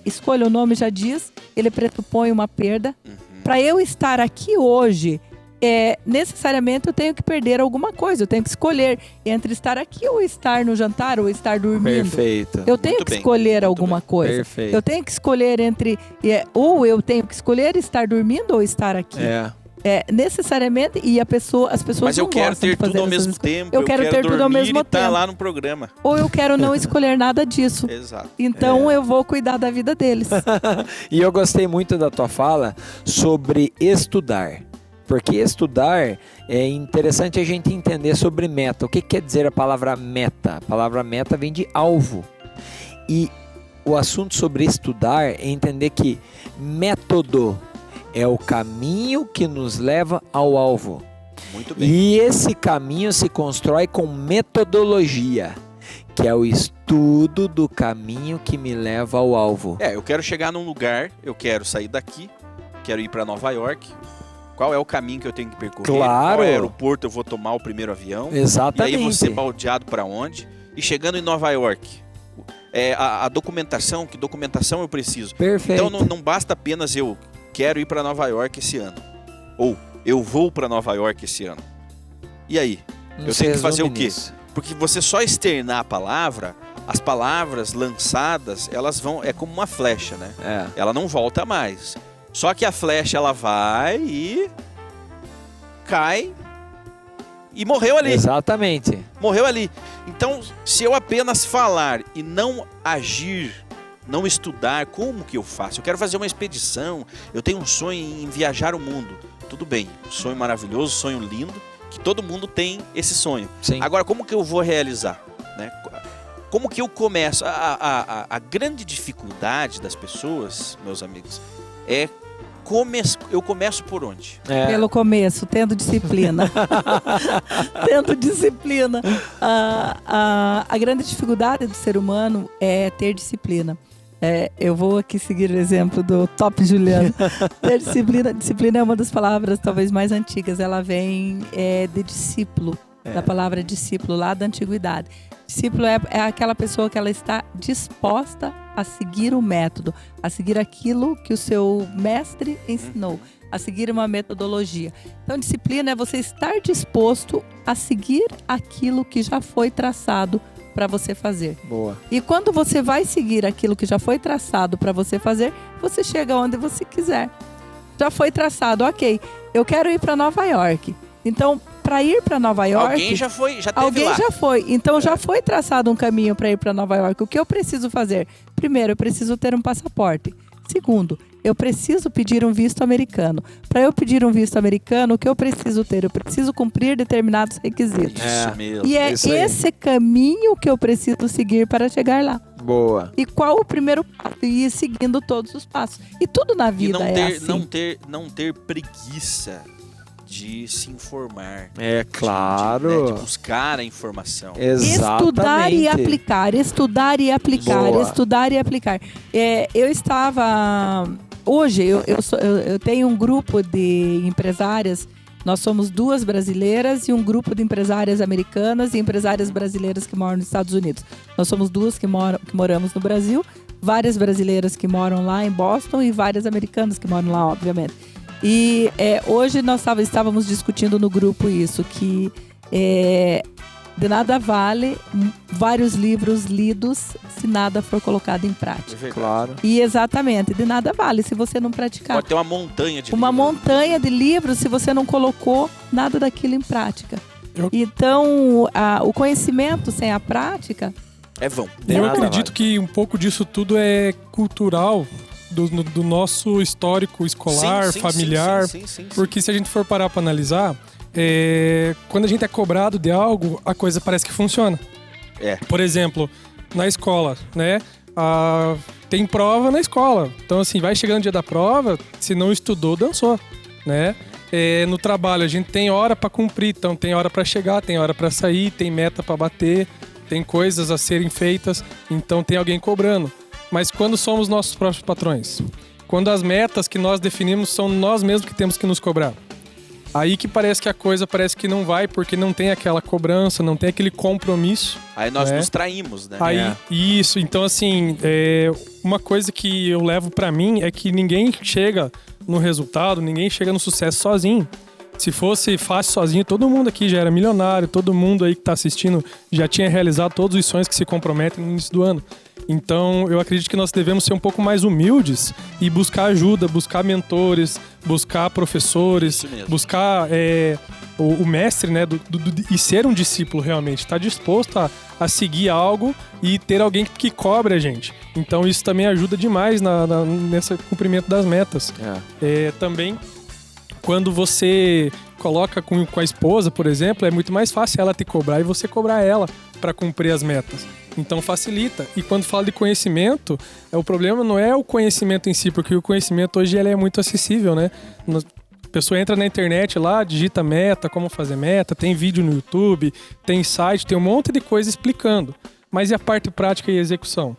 escolha, o nome já diz, ele pressupõe uma perda. Para eu estar aqui hoje, necessariamente eu tenho que perder alguma coisa, eu tenho que escolher entre estar aqui ou estar no jantar ou estar dormindo. Perfeito. Eu tenho Muito que bem, escolher muito alguma bem. coisa. Perfeito. Eu tenho que escolher entre, ou eu tenho que escolher estar dormindo ou estar aqui. Necessariamente, e as pessoas Mas eu não quero gostam de ter fazer tudo ao essas mesmo escolhas. tempo. Eu quero ter tudo ao dormir mesmo e tá tempo. lá no programa. Ou eu quero não escolher nada disso. Exato. Então eu vou cuidar da vida deles. E eu gostei muito da tua fala sobre estudar. Porque estudar é interessante a gente entender sobre meta. O que quer dizer a palavra meta? A palavra meta vem de alvo. E o assunto sobre estudar é entender que método é o caminho que nos leva ao alvo. Muito bem. E esse caminho se constrói com metodologia, que é o estudo do caminho que me leva ao alvo. Eu quero chegar num lugar, eu quero sair daqui, quero ir para Nova York. Qual é o caminho que eu tenho que percorrer? Claro. Qual aeroporto eu vou tomar o primeiro avião? Exatamente. E aí você baldeado para onde? E chegando em Nova York, a documentação, que documentação eu preciso? Perfeito. Então não basta apenas eu quero ir para Nova York esse ano. Ou eu vou para Nova York esse ano. E aí? Eu tenho que fazer o quê? Porque você só externar a palavra, as palavras lançadas, elas vão, é como uma flecha, né? Ela não volta mais. Só que a flecha, ela vai e cai e morreu ali. Exatamente. Morreu ali. Então, se eu apenas falar e não agir, não estudar, como que eu faço? Eu quero fazer uma expedição, eu tenho um sonho em viajar o mundo. Tudo bem, sonho maravilhoso, sonho lindo, que todo mundo tem esse sonho. Sim. Agora, como que eu vou realizar? Né? Como que eu começo? A grande dificuldade das pessoas, meus amigos, eu começo por onde? Pelo começo, tendo disciplina. Tendo disciplina. A grande dificuldade do ser humano é ter disciplina. Eu vou aqui seguir o exemplo do Top Juliano. Ter disciplina. Disciplina é uma das palavras talvez mais antigas. Ela vem de discípulo, da palavra discípulo, lá da antiguidade. Discípulo é aquela pessoa que ela está disposta a seguir o método, a seguir aquilo que o seu mestre ensinou, a seguir uma metodologia. Então, disciplina é você estar disposto a seguir aquilo que já foi traçado para você fazer. Boa. E quando você vai seguir aquilo que já foi traçado para você fazer, você chega onde você quiser. Já foi traçado, ok, eu quero ir para Nova York. Então, para ir para Nova York... Alguém já foi, já teve Alguém lá. já foi. Então, já foi traçado um caminho para ir para Nova York. O que eu preciso fazer? Primeiro, eu preciso ter um passaporte. Segundo, eu preciso pedir um visto americano. Para eu pedir um visto americano, o que eu preciso ter? Eu preciso cumprir determinados requisitos. Isso mesmo. E é isso aí. esse caminho que eu preciso seguir para chegar lá. Boa. E qual o primeiro passo? E ir seguindo todos os passos. E tudo na E vida assim. não ter preguiça de se informar. Claro. De buscar a informação. Exatamente. Estudar e aplicar, estudar e aplicar, Boa. estudar e aplicar. Eu estava... Hoje, eu tenho um grupo de empresárias Nós somos 2 brasileiras e um grupo de empresárias americanas e empresárias brasileiras que moram nos Estados Unidos. Nós somos 2 que moramos no Brasil, várias brasileiras que moram lá em Boston e várias americanas que moram lá, obviamente. E hoje nós estávamos discutindo no grupo isso, que de nada vale vários livros lidos se nada for colocado em prática. Claro. E exatamente, de nada vale se você não praticar. Pode ter uma montanha de Uma livros. montanha de livros se você não colocou nada daquilo em prática. Então, o conhecimento sem a prática... É vão. Eu acredito que um pouco disso tudo é cultural do nosso histórico escolar, familiar. Sim. Porque se a gente for parar para analisar, quando a gente é cobrado de algo, a coisa parece que funciona. Por exemplo, na escola, né? Tem prova na escola. Então, assim, vai chegando o dia da prova, se não estudou, dançou, né? No trabalho, a gente tem hora para cumprir, então tem hora para chegar, tem hora para sair, tem meta para bater, tem coisas a serem feitas, então tem alguém cobrando. Mas quando somos nossos próprios patrões? Quando as metas que nós definimos são nós mesmos que temos que nos cobrar. Aí que parece que a coisa parece que não vai, porque não tem aquela cobrança, não tem aquele compromisso. Aí nós nos traímos, né? Isso, então assim, uma coisa que eu levo pra mim é que ninguém chega no resultado, ninguém chega no sucesso sozinho. Se fosse fácil sozinho, todo mundo aqui já era milionário, todo mundo aí que tá assistindo já tinha realizado todos os sonhos que se comprometem no início do ano. Então, eu acredito que nós devemos ser um pouco mais humildes e buscar ajuda, buscar mentores, buscar professores, buscar o mestre, né, e ser um discípulo realmente, estar disposto a seguir algo e ter alguém que cobre a gente. Então, isso também ajuda demais nesse cumprimento das metas. Também, quando você coloca com a esposa, por exemplo, é muito mais fácil ela te cobrar e você cobrar ela para cumprir as metas. Então facilita. E quando fala de conhecimento, o problema não é o conhecimento em si, porque o conhecimento hoje ele é muito acessível, né? A pessoa entra na internet lá, digita meta, como fazer meta, tem vídeo no YouTube, tem site, tem um monte de coisa explicando. Mas e a parte prática e execução?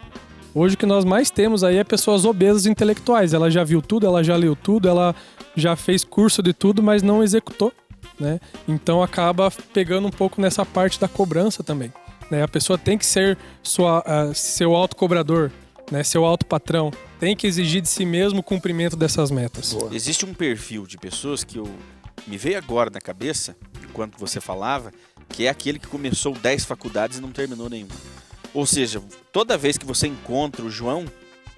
Hoje o que nós mais temos aí é pessoas obesas intelectuais. Ela já viu tudo, ela já leu tudo, ela já fez curso de tudo, mas não executou, né? Então acaba pegando um pouco nessa parte da cobrança também. A pessoa tem que ser seu autocobrador, né? Seu autopatrão. Tem que exigir de si mesmo o cumprimento dessas metas. Existe um perfil de pessoas que me veio agora na cabeça, enquanto você falava, que é aquele que começou 10 faculdades e não terminou nenhuma. Ou seja, toda vez que você encontra o João,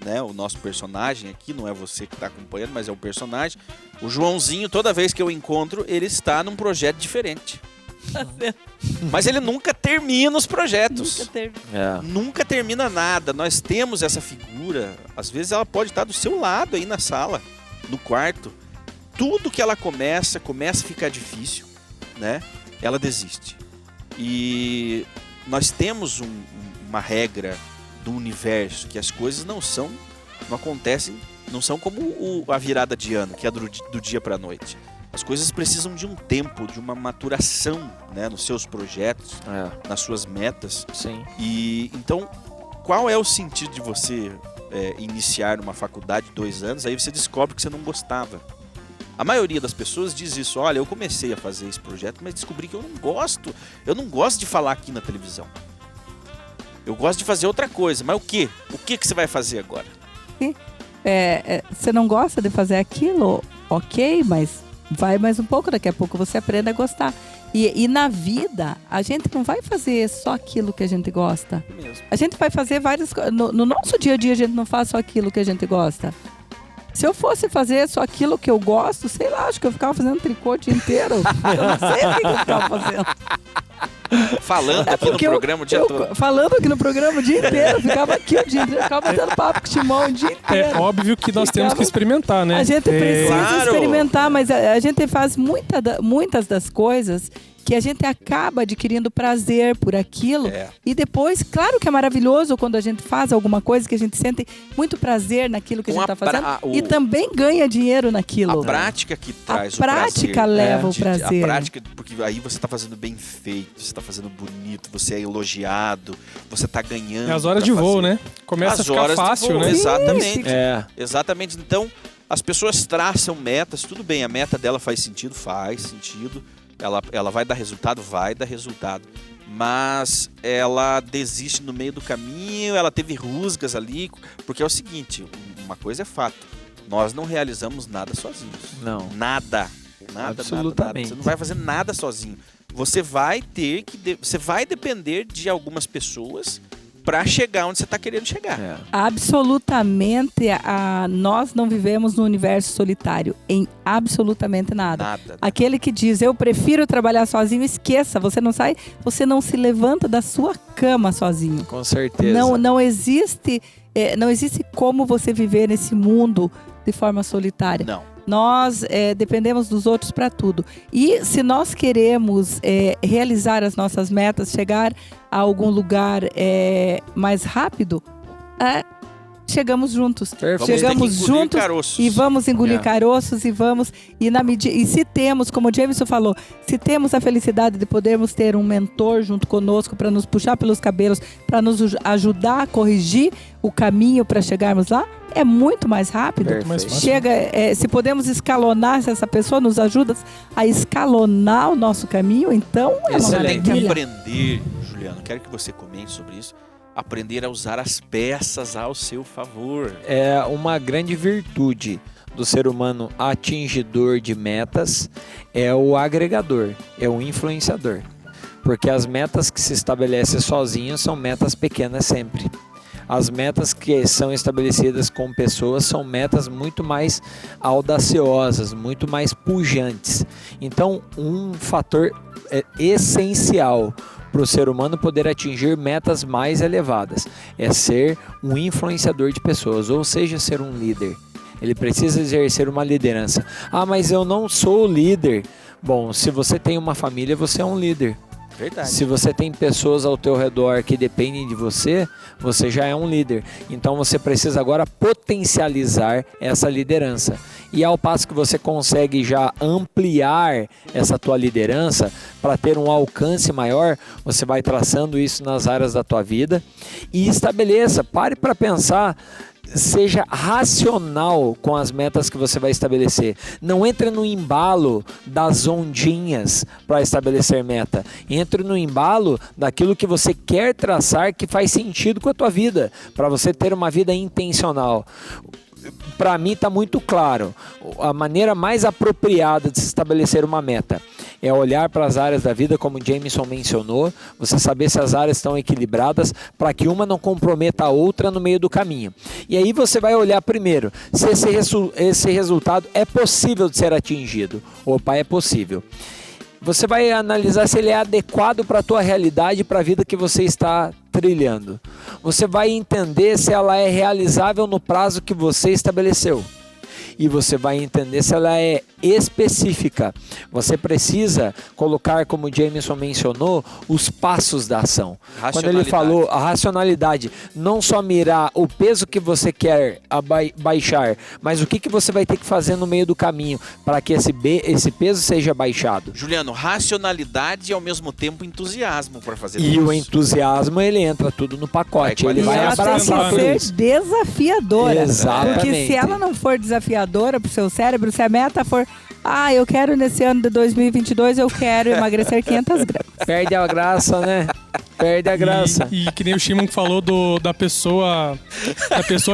né, o nosso personagem aqui, não é você que está acompanhando, mas é o personagem, o Joãozinho, toda vez que eu encontro, ele está num projeto diferente. Mas ele nunca termina os projetos. Nunca termina nada. Nós temos essa figura. Às vezes ela pode estar do seu lado aí na sala, no quarto. Tudo que ela começa a ficar difícil, né? Ela desiste. E nós temos uma regra do universo, que as coisas não acontecem, não são como a virada de ano, que é do dia para a noite. As coisas precisam de um tempo, de uma maturação, né, nos seus projetos, nas suas metas. Sim. E então, qual é o sentido de você iniciar uma faculdade de 2 anos, aí você descobre que você não gostava? A maioria das pessoas diz isso: olha, eu comecei a fazer esse projeto, mas descobri que eu não gosto de falar aqui na televisão. Eu gosto de fazer outra coisa. Mas o quê? O que você vai fazer agora? Você não gosta de fazer aquilo? Ok, mas vai mais um pouco, daqui a pouco você aprende a gostar. E na vida, a gente não vai fazer só aquilo que a gente gosta. Mesmo. A gente vai fazer várias coisas. No nosso dia a dia, a gente não faz só aquilo que a gente gosta. Se eu fosse fazer só aquilo que eu gosto, sei lá, acho que eu ficava fazendo tricô o dia inteiro. Eu não sei o que eu ficava fazendo. Falando aqui no programa o dia todo. Falando aqui no programa o dia inteiro. Ficava aqui o dia inteiro. Ficava batendo papo com o Timão o dia inteiro. É óbvio que nós temos que experimentar, né? A gente precisa experimentar, mas a gente faz muitas das coisas que a gente acaba adquirindo prazer por aquilo. E depois, claro que é maravilhoso quando a gente faz alguma coisa que a gente sente muito prazer naquilo que a gente está fazendo. E também ganha dinheiro naquilo. A prática que traz o prazer. A prática leva o prazer. A prática, porque aí você está fazendo bem feito, você está fazendo bonito, você é elogiado, você está ganhando. É as horas de voo, né? Começa a ficar fácil, né? Exatamente. Exatamente. Então, As pessoas traçam metas, tudo bem, a meta dela faz sentido, ela vai dar resultado, mas ela desiste no meio do caminho, ela teve rusgas ali, porque é o seguinte, uma coisa é fato, nós não realizamos nada sozinhos. Não. Nada. Absolutamente. Você não vai fazer nada sozinho. Você vai depender de algumas pessoas para chegar onde você está querendo chegar. Absolutamente, nós não vivemos no universo solitário, em absolutamente nada. Aquele que diz, eu prefiro trabalhar sozinho, esqueça, você não se levanta da sua cama sozinho. Com certeza. Não existe como você viver nesse mundo de forma solitária. Não. Nós dependemos dos outros para tudo. E se nós queremos realizar as nossas metas, chegar a algum lugar mais rápido, chegamos juntos. Chegamos juntos e vamos engolir caroços e se temos, como o Jameson falou, se temos a felicidade de podermos ter um mentor junto conosco para nos puxar pelos cabelos, para nos ajudar a corrigir o caminho para chegarmos lá, é muito mais rápido. Se podemos escalonar, se essa pessoa nos ajuda a escalonar o nosso caminho, então é uma maravilha. Tem que aprender, Juliano, quero que você comente sobre isso, aprender a usar as peças ao seu favor. É uma grande virtude do ser humano atingidor de metas, é o agregador, é o influenciador. Porque as metas que se estabelecem sozinho são metas pequenas sempre. As metas que são estabelecidas com pessoas são metas muito mais audaciosas, muito mais pujantes. Então, um fator essencial para o ser humano poder atingir metas mais elevadas é ser um influenciador de pessoas, ou seja, ser um líder. Ele precisa exercer uma liderança. Mas eu não sou líder. Bom, se você tem uma família, você é um líder. Verdade. Se você tem pessoas ao teu redor que dependem de você, você já é um líder. Então você precisa agora potencializar essa liderança. E ao passo que você consegue já ampliar essa tua liderança para ter um alcance maior, você vai traçando isso nas áreas da tua vida e pare para pensar. Seja racional com as metas que você vai estabelecer. Não entre no embalo das ondinhas para estabelecer meta. Entre no embalo daquilo que você quer traçar que faz sentido com a tua vida, para você ter uma vida intencional. Para mim está muito claro, a maneira mais apropriada de se estabelecer uma meta é olhar para as áreas da vida, como o Jameson mencionou, você saber se as áreas estão equilibradas para que uma não comprometa a outra no meio do caminho. E aí você vai olhar primeiro se esse resultado é possível de ser atingido. Opa, é possível. Você vai analisar se ele é adequado para a tua realidade, para a vida que você está trilhando. Você vai entender se ela é realizável no prazo que você estabeleceu. E você vai entender se ela é específica. Você precisa colocar, como o Jameson mencionou, os passos da ação. Quando ele falou a racionalidade, não só mirar o peso que você quer baixar, mas o que você vai ter que fazer no meio do caminho para que esse peso seja baixado. Juliano, racionalidade e ao mesmo tempo entusiasmo para fazer tudo. E o entusiasmo, ele entra tudo no pacote. Ele vai abraçar tudo isso. Desafiadora. Exatamente. Porque se ela não for desafiadora para o seu cérebro, se a meta for eu quero nesse ano de 2022, eu quero emagrecer 500 gramas. Perde a graça, né? Perde a graça. E que nem o Shimon falou da pessoa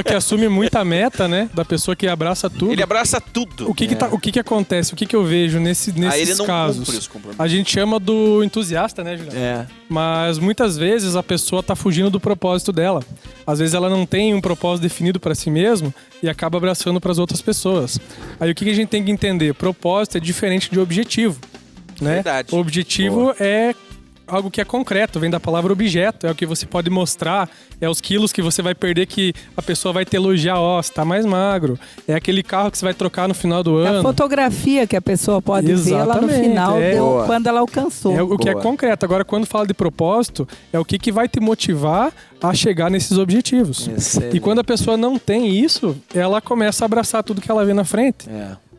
que assume muita meta, né? Da pessoa que abraça tudo. Ele abraça tudo. O que acontece? O que eu vejo nesses ele não casos? Cumpre os compromissos. A gente chama do entusiasta, né, Juliano? Mas muitas vezes a pessoa tá fugindo do propósito dela. Às vezes ela não tem um propósito definido para si mesmo e acaba abraçando para as outras pessoas. Aí o que a gente tem que entender? Propósito é diferente de objetivo, né? Verdade. O objetivo é algo que é concreto, vem da palavra objeto, é o que você pode mostrar, é os quilos que você vai perder que a pessoa vai te elogiar, você tá mais magro, é aquele carro que você vai trocar no final do ano. É a fotografia que a pessoa pode ver lá no final, quando ela alcançou. É o que é concreto. Agora, quando fala de propósito, é o que vai te motivar a chegar nesses objetivos. Excelente. E quando a pessoa não tem isso, ela começa a abraçar tudo que ela vê na frente.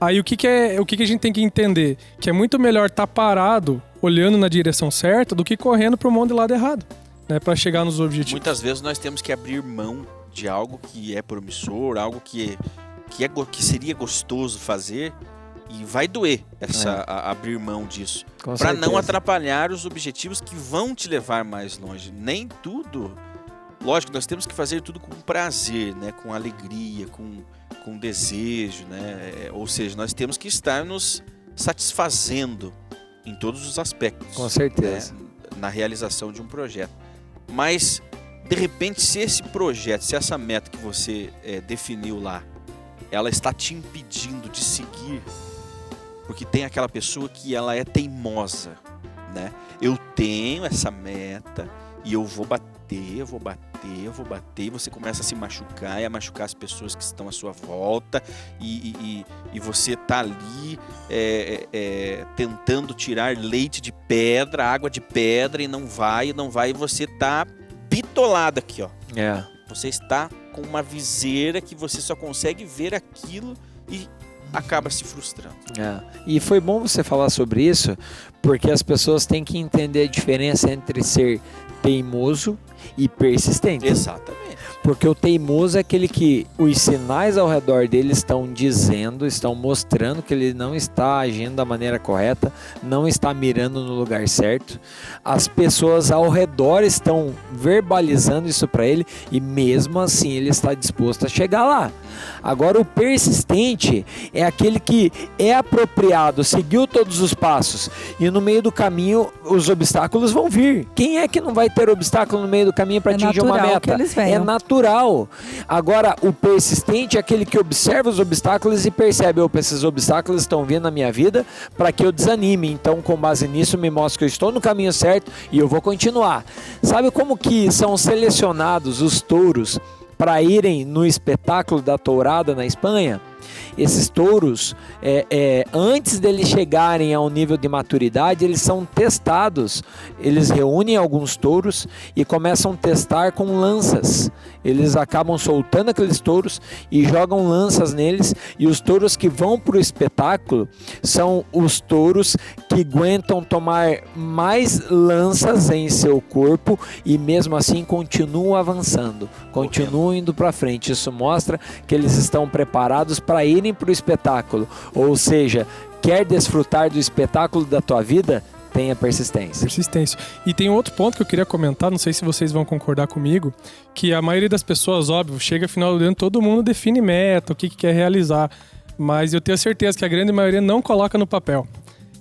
Aí o que a gente tem que entender? Que é muito melhor estar parado, olhando na direção certa, do que correndo para um monte de lado errado, né? Para chegar nos objetivos. Muitas vezes nós temos que abrir mão de algo que é promissor, algo que que seria gostoso fazer, e vai doer abrir mão disso. Para não atrapalhar os objetivos que vão te levar mais longe. Nem tudo... Lógico, nós temos que fazer tudo com prazer, né? Com alegria, com desejo, né? Ou seja, nós temos que estar nos satisfazendo em todos os aspectos. Com certeza. Né? Na realização de um projeto. Mas, de repente, se esse projeto, se essa meta que você definiu lá, ela está te impedindo de seguir, porque tem aquela pessoa que ela é teimosa, né? Eu tenho essa meta e eu vou bater, e você começa a se machucar e a machucar as pessoas que estão à sua volta e você tá ali tentando tirar leite de pedra, água de pedra e não vai, e você tá bitolado aqui, ó. Você está com uma viseira que você só consegue ver aquilo e acaba se frustrando. E foi bom você falar sobre isso, porque as pessoas têm que entender a diferença entre ser teimoso e persistente. Exatamente. Porque o teimoso é aquele que os sinais ao redor dele estão mostrando que ele não está agindo da maneira correta, não está mirando no lugar certo. As pessoas ao redor estão verbalizando isso para ele e mesmo assim ele está disposto a chegar lá. Agora o persistente é aquele que é apropriado, seguiu todos os passos e no meio do caminho os obstáculos vão vir. Quem é que não vai ter obstáculo no meio do caminho para atingir uma meta? É natural. Agora o persistente é aquele que observa os obstáculos e percebe, opa, esses obstáculos estão vindo na minha vida para que eu desanime. Então com base nisso me mostra que eu estou no caminho certo e eu vou continuar. Sabe como que são selecionados os touros para irem no espetáculo da tourada na Espanha? Esses touros, antes deles chegarem ao nível de maturidade, eles são testados. Eles reúnem alguns touros e começam a testar com lanças. Eles acabam soltando aqueles touros e jogam lanças neles. E os touros que vão para o espetáculo são os touros que aguentam tomar mais lanças em seu corpo e mesmo assim continuam avançando, continuam indo para frente. Isso mostra que eles estão preparados para irem para o espetáculo. Ou seja, quer desfrutar do espetáculo da tua vida? Tenha persistência. E tem outro ponto que eu queria comentar, não sei se vocês vão concordar comigo, que a maioria das pessoas, óbvio, chega final do ano, todo mundo define meta, o que quer realizar, mas eu tenho certeza que a grande maioria não coloca no papel.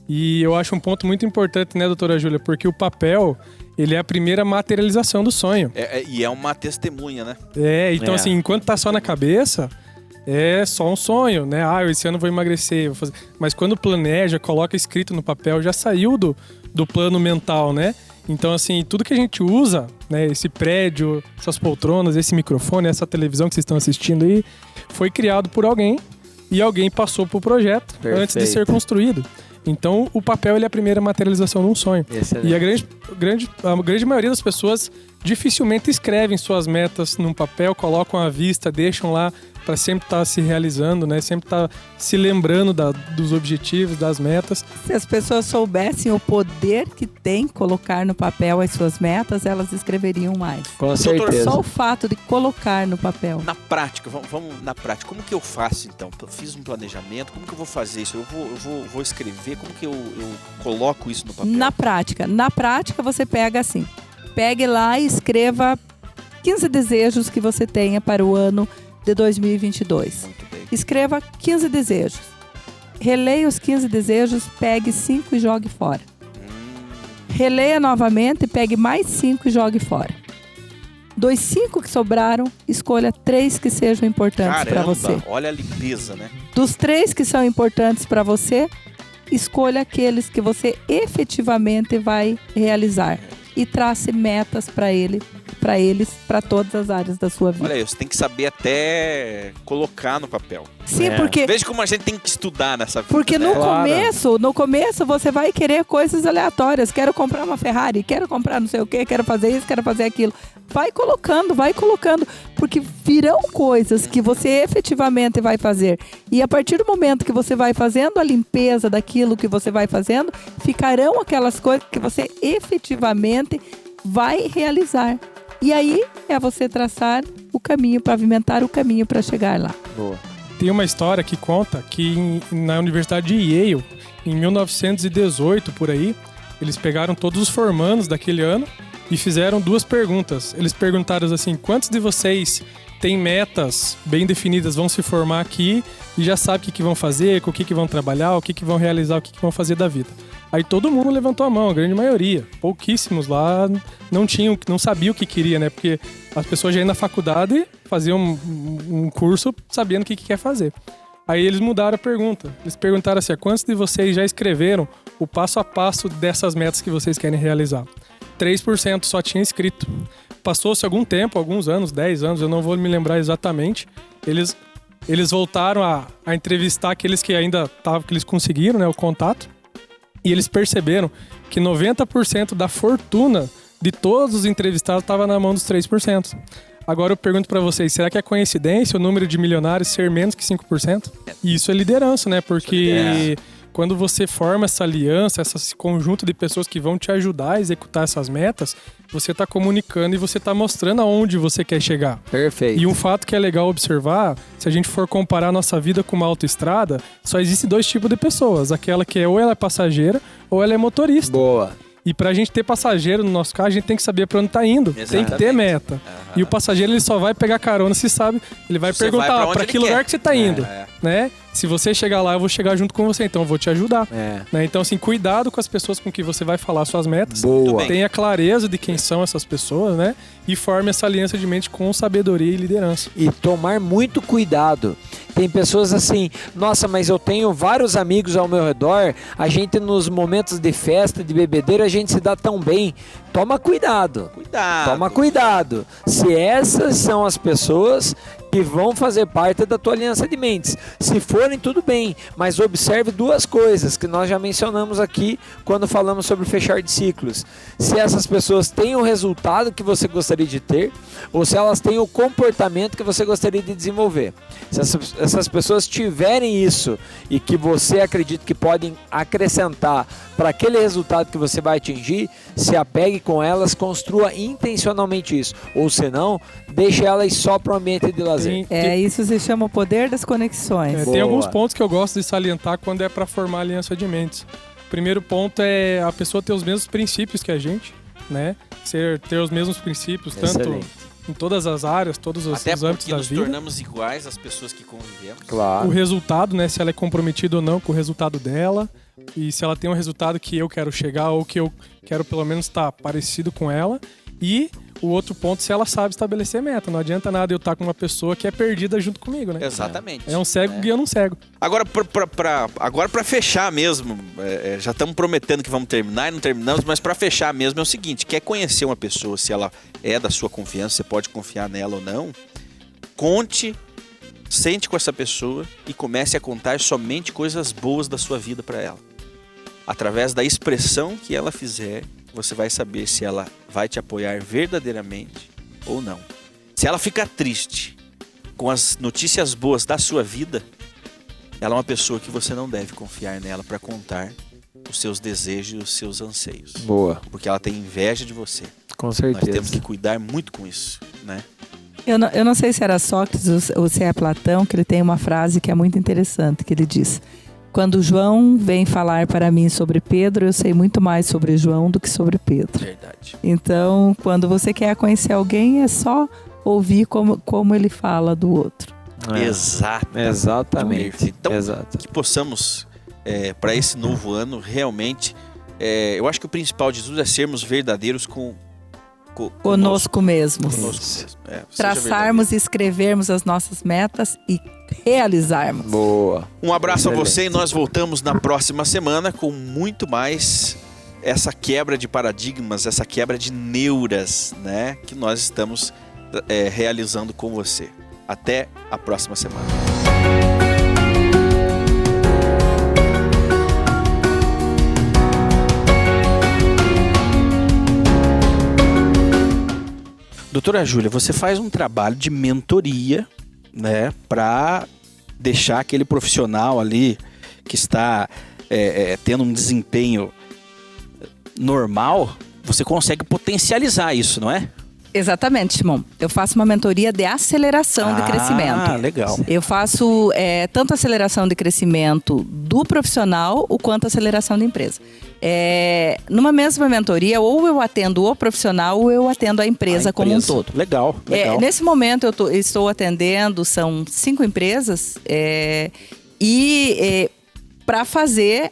E eu acho um ponto muito importante, né, doutora Júlia, porque o papel, ele é a primeira materialização do sonho. E é uma testemunha, né? Então assim, enquanto tá só na cabeça, é só um sonho, né? Esse ano eu vou emagrecer, vou fazer. Mas quando planeja, coloca escrito no papel, já saiu do plano mental, né? Então, assim, tudo que a gente usa, né? Esse prédio, essas poltronas, esse microfone, essa televisão que vocês estão assistindo aí, foi criado por alguém e alguém passou pro projeto antes de ser construído. Então, o papel ele é a primeira materialização de um sonho. Excelente. E a grande maioria das pessoas dificilmente escrevem suas metas num papel, colocam à vista, deixam lá para sempre estar se realizando, né? Sempre estar se lembrando dos objetivos, das metas. Se as pessoas soubessem o poder que tem colocar no papel as suas metas, elas escreveriam mais. Com certeza. Só o fato de colocar no papel. Na prática, vamos na prática. Como que eu faço então? Eu fiz um planejamento, como que eu vou fazer isso? Eu vou escrever, como que eu coloco isso no papel? Na prática você pega assim. Pegue lá e escreva 15 desejos que você tenha para o ano de 2022. Escreva 15 desejos. Releia os 15 desejos, pegue 5 e jogue fora. Releia novamente, pegue mais 5 e jogue fora. Dos 5 que sobraram, escolha 3 que sejam importantes para você. Olha a limpeza, né? Dos 3 que são importantes para você, escolha aqueles que você efetivamente vai realizar. E trace metas para eles, para todas as áreas da sua vida. Olha aí, você tem que saber até colocar no papel. Sim, porque... Veja como a gente tem que estudar nessa vida. Porque né? no começo você vai querer coisas aleatórias. Quero comprar uma Ferrari, quero comprar não sei o quê, quero fazer isso, quero fazer aquilo. Vai colocando. Porque virão coisas que você efetivamente vai fazer. E a partir do momento que você vai fazendo a limpeza daquilo que você vai fazendo, ficarão aquelas coisas que você efetivamente vai realizar. E aí é você traçar o caminho, pavimentar o caminho para chegar lá. Boa. Tem uma história que conta que na Universidade de Yale, em 1918, por aí, eles pegaram todos os formandos daquele ano e fizeram 2 perguntas. Eles perguntaram assim, quantos de vocês têm metas bem definidas, vão se formar aqui e já sabem o que vão fazer, com o que vão trabalhar, o que vão realizar, o que vão fazer da vida. Aí todo mundo levantou a mão, a grande maioria. Pouquíssimos lá não sabiam o que queria, né? Porque as pessoas já iam na faculdade faziam um curso sabendo o que quer fazer. Aí eles mudaram a pergunta. Eles perguntaram assim, quantos de vocês já escreveram o passo a passo dessas metas que vocês querem realizar? 3% só tinha escrito. Passou-se algum tempo, alguns anos, 10 anos, eu não vou me lembrar exatamente. Eles voltaram a entrevistar aqueles que ainda estavam, que eles conseguiram, né, o contato. E eles perceberam que 90% da fortuna de todos os entrevistados estava na mão dos 3%. Agora eu pergunto para vocês, será que é coincidência o número de milionários ser menos que 5%? E isso é liderança, né? Porque quando você forma essa aliança, esse conjunto de pessoas que vão te ajudar a executar essas metas, você está comunicando e você está mostrando aonde você quer chegar. Perfeito. E um fato que é legal observar, se a gente for comparar a nossa vida com uma autoestrada, só existem 2 tipos de pessoas. Aquela que ou ela é passageira ou ela é motorista. Boa. E pra gente ter passageiro no nosso carro, a gente tem que saber pra onde tá indo. Exatamente. Tem que ter meta. E o passageiro, ele só vai pegar carona se sabe. Ele vai Você perguntar, vai pra pra onde que ele lugar quer. que você tá indo, né? Se você chegar lá, eu vou chegar junto com você, então eu vou te ajudar. Né? Então, assim, cuidado com as pessoas com que você vai falar suas metas. Boa. Tenha clareza de quem são essas pessoas, né? E forme essa aliança de mente com sabedoria e liderança. E tomar muito cuidado. Tem pessoas assim, nossa, mas eu tenho vários amigos ao meu redor, a gente nos momentos de festa, de bebedeira, a gente se dá tão bem. Toma cuidado. Toma cuidado. Se essas são as pessoas que vão fazer parte da tua aliança de mentes. Se forem, tudo bem, mas observe 2 coisas que nós já mencionamos aqui quando falamos sobre fechar de ciclos. Se essas pessoas têm o resultado que você gostaria de ter, ou se elas têm o comportamento que você gostaria de desenvolver. Se essas pessoas tiverem isso e que você acredita que podem acrescentar para aquele resultado que você vai atingir, se apegue com elas, construa intencionalmente isso. Ou senão, deixe elas só para o ambiente de lazer. Isso se chama o poder das conexões. Tem alguns pontos que eu gosto de salientar quando é para formar aliança de mentes. O primeiro ponto é a pessoa ter os mesmos princípios que a gente, né? Ter os mesmos princípios, tanto em todas as áreas, todos os âmbitos da vida. Até porque nos tornamos iguais às pessoas que convivemos. Claro. O resultado, né? Se ela é comprometida ou não com o resultado dela. E se ela tem um resultado que eu quero chegar ou que eu quero pelo menos estar parecido com ela. E o outro ponto, se ela sabe estabelecer meta. Não adianta nada eu estar com uma pessoa que é perdida junto comigo, né? Exatamente. É um cego guiando um cego. Agora, pra fechar mesmo, já estamos prometendo que vamos terminar e não terminamos, mas pra fechar mesmo é o seguinte, quer conhecer uma pessoa, se ela é da sua confiança, você pode confiar nela ou não, sente com essa pessoa e comece a contar somente coisas boas da sua vida pra ela. Através da expressão que ela fizer, você vai saber se ela vai te apoiar verdadeiramente ou não. Se ela ficar triste com as notícias boas da sua vida, ela é uma pessoa que você não deve confiar nela para contar os seus desejos e os seus anseios. Boa. Porque ela tem inveja de você. Com certeza. Nós temos que cuidar muito com isso, né? Eu não sei se era Sócrates ou se é Platão, que ele tem uma frase que é muito interessante, que ele diz: quando João vem falar para mim sobre Pedro, eu sei muito mais sobre João do que sobre Pedro. Verdade. Então, quando você quer conhecer alguém, é só ouvir como ele fala do outro. Exatamente. Então, que possamos, para esse novo ano, realmente, eu acho que o principal de tudo é sermos verdadeiros conosco mesmos. Traçarmos e escrevermos as nossas metas e realizarmos. Boa. Um abraço a você e nós voltamos na próxima semana com muito mais essa quebra de paradigmas, essa quebra de neuras, né, que nós estamos realizando com você. Até a próxima semana. Doutora Júlia, você faz um trabalho de mentoria, né, para deixar aquele profissional ali que está tendo um desempenho normal, você consegue potencializar isso, não é? Exatamente, Timon. Eu faço uma mentoria de aceleração de crescimento. Ah, legal. Eu faço tanto aceleração de crescimento do profissional, quanto aceleração da empresa. Numa mesma mentoria, ou eu atendo o profissional, ou eu atendo a empresa como um todo. Legal. Nesse momento, eu estou atendendo, são 5 empresas, para fazer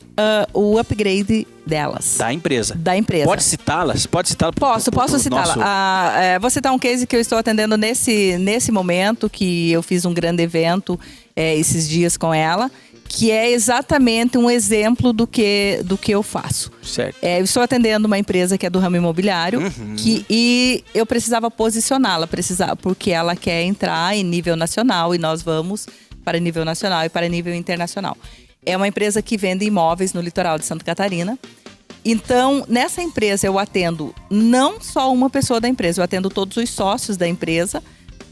o upgrade delas. Da empresa. Pode citá-las? Posso citá-la. Vou citar um case que eu estou atendendo nesse momento, que eu fiz um grande evento esses dias com ela, que é exatamente um exemplo do que eu faço. Certo. Eu estou atendendo uma empresa que é do ramo imobiliário, e eu precisava posicioná-la, porque ela quer entrar em nível nacional, e nós vamos para nível nacional e para nível internacional. É uma empresa que vende imóveis no litoral de Santa Catarina. Então, nessa empresa eu atendo não só uma pessoa da empresa, eu atendo todos os sócios da empresa,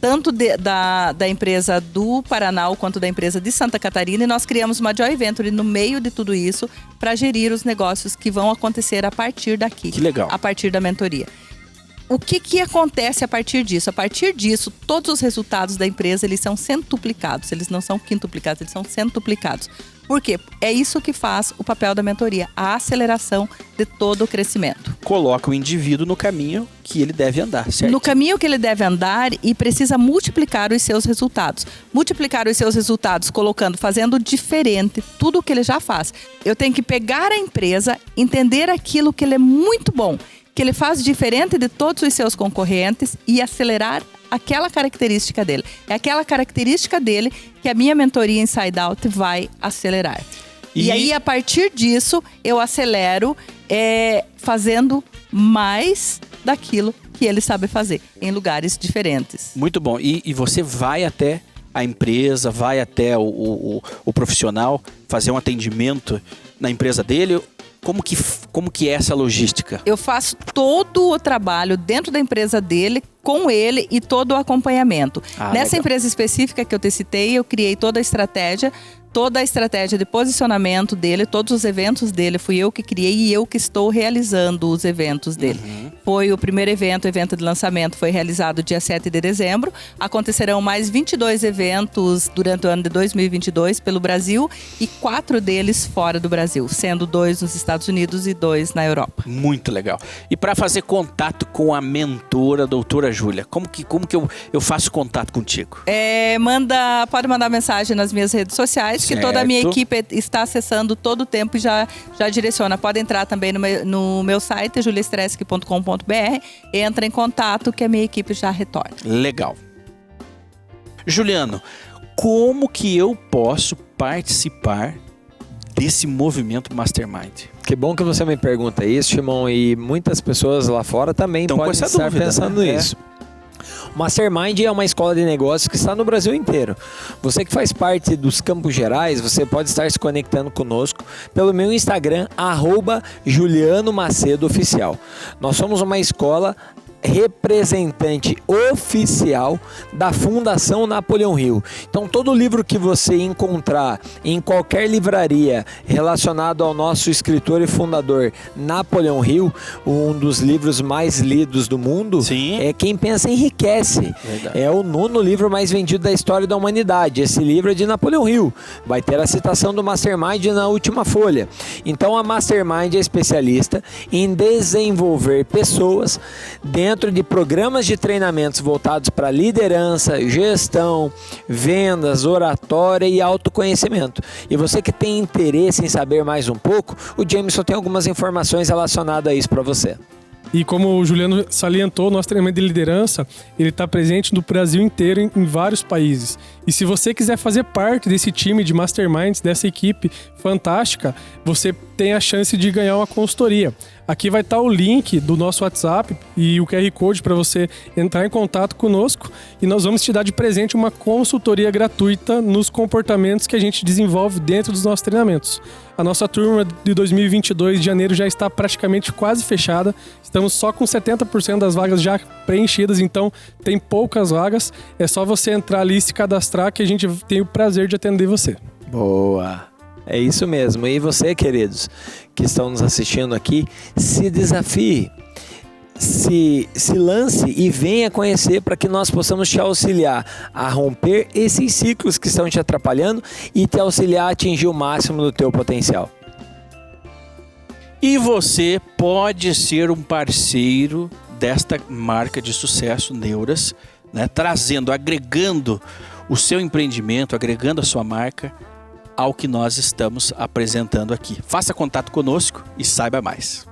tanto da empresa do Paraná quanto da empresa de Santa Catarina, e nós criamos uma joint venture no meio de tudo isso para gerir os negócios que vão acontecer a partir daqui. Que legal. A partir da mentoria. O que acontece a partir disso? A partir disso, todos os resultados da empresa, eles são centuplicados. Eles não são quintuplicados, eles são centuplicados. Por quê? É isso que faz o papel da mentoria, a aceleração de todo o crescimento. Coloca o indivíduo no caminho que ele deve andar, certo? No caminho que ele deve andar, e precisa multiplicar os seus resultados. Multiplicar os seus resultados fazendo diferente tudo o que ele já faz. Eu tenho que pegar a empresa, entender aquilo que ele é muito bom, que ele faz diferente de todos os seus concorrentes, e acelerar aquela característica dele. É aquela característica dele que a minha mentoria Inside Out vai acelerar. E aí, a partir disso, eu acelero fazendo mais daquilo que ele sabe fazer, em lugares diferentes. Muito bom. E você vai até a empresa, vai até o profissional fazer um atendimento na empresa dele? Como que é essa logística? Eu faço todo o trabalho dentro da empresa dele, com ele, e todo o acompanhamento. Nessa legal. Empresa específica que eu te citei, eu criei toda a estratégia de posicionamento dele, todos os eventos dele, fui eu que criei e eu que estou realizando os eventos dele. Foi o primeiro evento, o evento de lançamento, foi realizado dia 7 de dezembro. Acontecerão mais 22 eventos durante o ano de 2022 pelo Brasil, e 4 deles fora do Brasil, sendo 2 nos Estados Unidos e 2 na Europa. Muito legal. E para fazer contato com a mentora, a doutora Júlia, como que eu faço contato contigo? Pode mandar mensagem nas minhas redes sociais, que toda a minha equipe está acessando todo o tempo e já direciona. Pode entrar também no meu site, juliastresk.com.br, entra em contato que a minha equipe já retorna. Legal. Juliano, como que eu posso participar desse movimento Mastermind? Que bom que você me pergunta isso, Timon, e muitas pessoas lá fora também podem estar pensando nisso. O Mastermind é uma escola de negócios que está no Brasil inteiro. Você que faz parte dos Campos Gerais, você pode estar se conectando conosco pelo meu Instagram, @JulianoMacedoOficial. Nós somos uma escola representante oficial da Fundação Napoleão Hill. Então, todo livro que você encontrar em qualquer livraria relacionado ao nosso escritor e fundador Napoleão Hill, um dos livros mais lidos do mundo, Sim. é Quem Pensa Enriquece. Verdade. É o 9º livro mais vendido da história da humanidade. Esse livro é de Napoleão Hill. Vai ter a citação do Mastermind na última folha. Então, a Mastermind é especialista em desenvolver pessoas dentro de programas de treinamentos voltados para liderança, gestão, vendas, oratória e autoconhecimento. E você que tem interesse em saber mais um pouco, o Jameson tem algumas informações relacionadas a isso para você. E como o Juliano salientou, nosso treinamento de liderança, ele está presente no Brasil inteiro, em vários países. E se você quiser fazer parte desse time de masterminds, dessa equipe fantástica, você tem a chance de ganhar uma consultoria. Aqui vai estar o link do nosso WhatsApp e o QR Code para você entrar em contato conosco, e nós vamos te dar de presente uma consultoria gratuita nos comportamentos que a gente desenvolve dentro dos nossos treinamentos. A nossa turma de 2022 de janeiro já está praticamente quase fechada. Estamos só com 70% das vagas já preenchidas, então tem poucas vagas. É só você entrar ali e se cadastrar que a gente tem o prazer de atender você. Boa! É isso mesmo. E você, queridos, que estão nos assistindo aqui, se desafie. se lance e venha conhecer para que nós possamos te auxiliar a romper esses ciclos que estão te atrapalhando e te auxiliar a atingir o máximo do teu potencial. E você pode ser um parceiro desta marca de sucesso, Neuras, né? Trazendo, agregando o seu empreendimento, agregando a sua marca ao que nós estamos apresentando aqui. Faça contato conosco e saiba mais.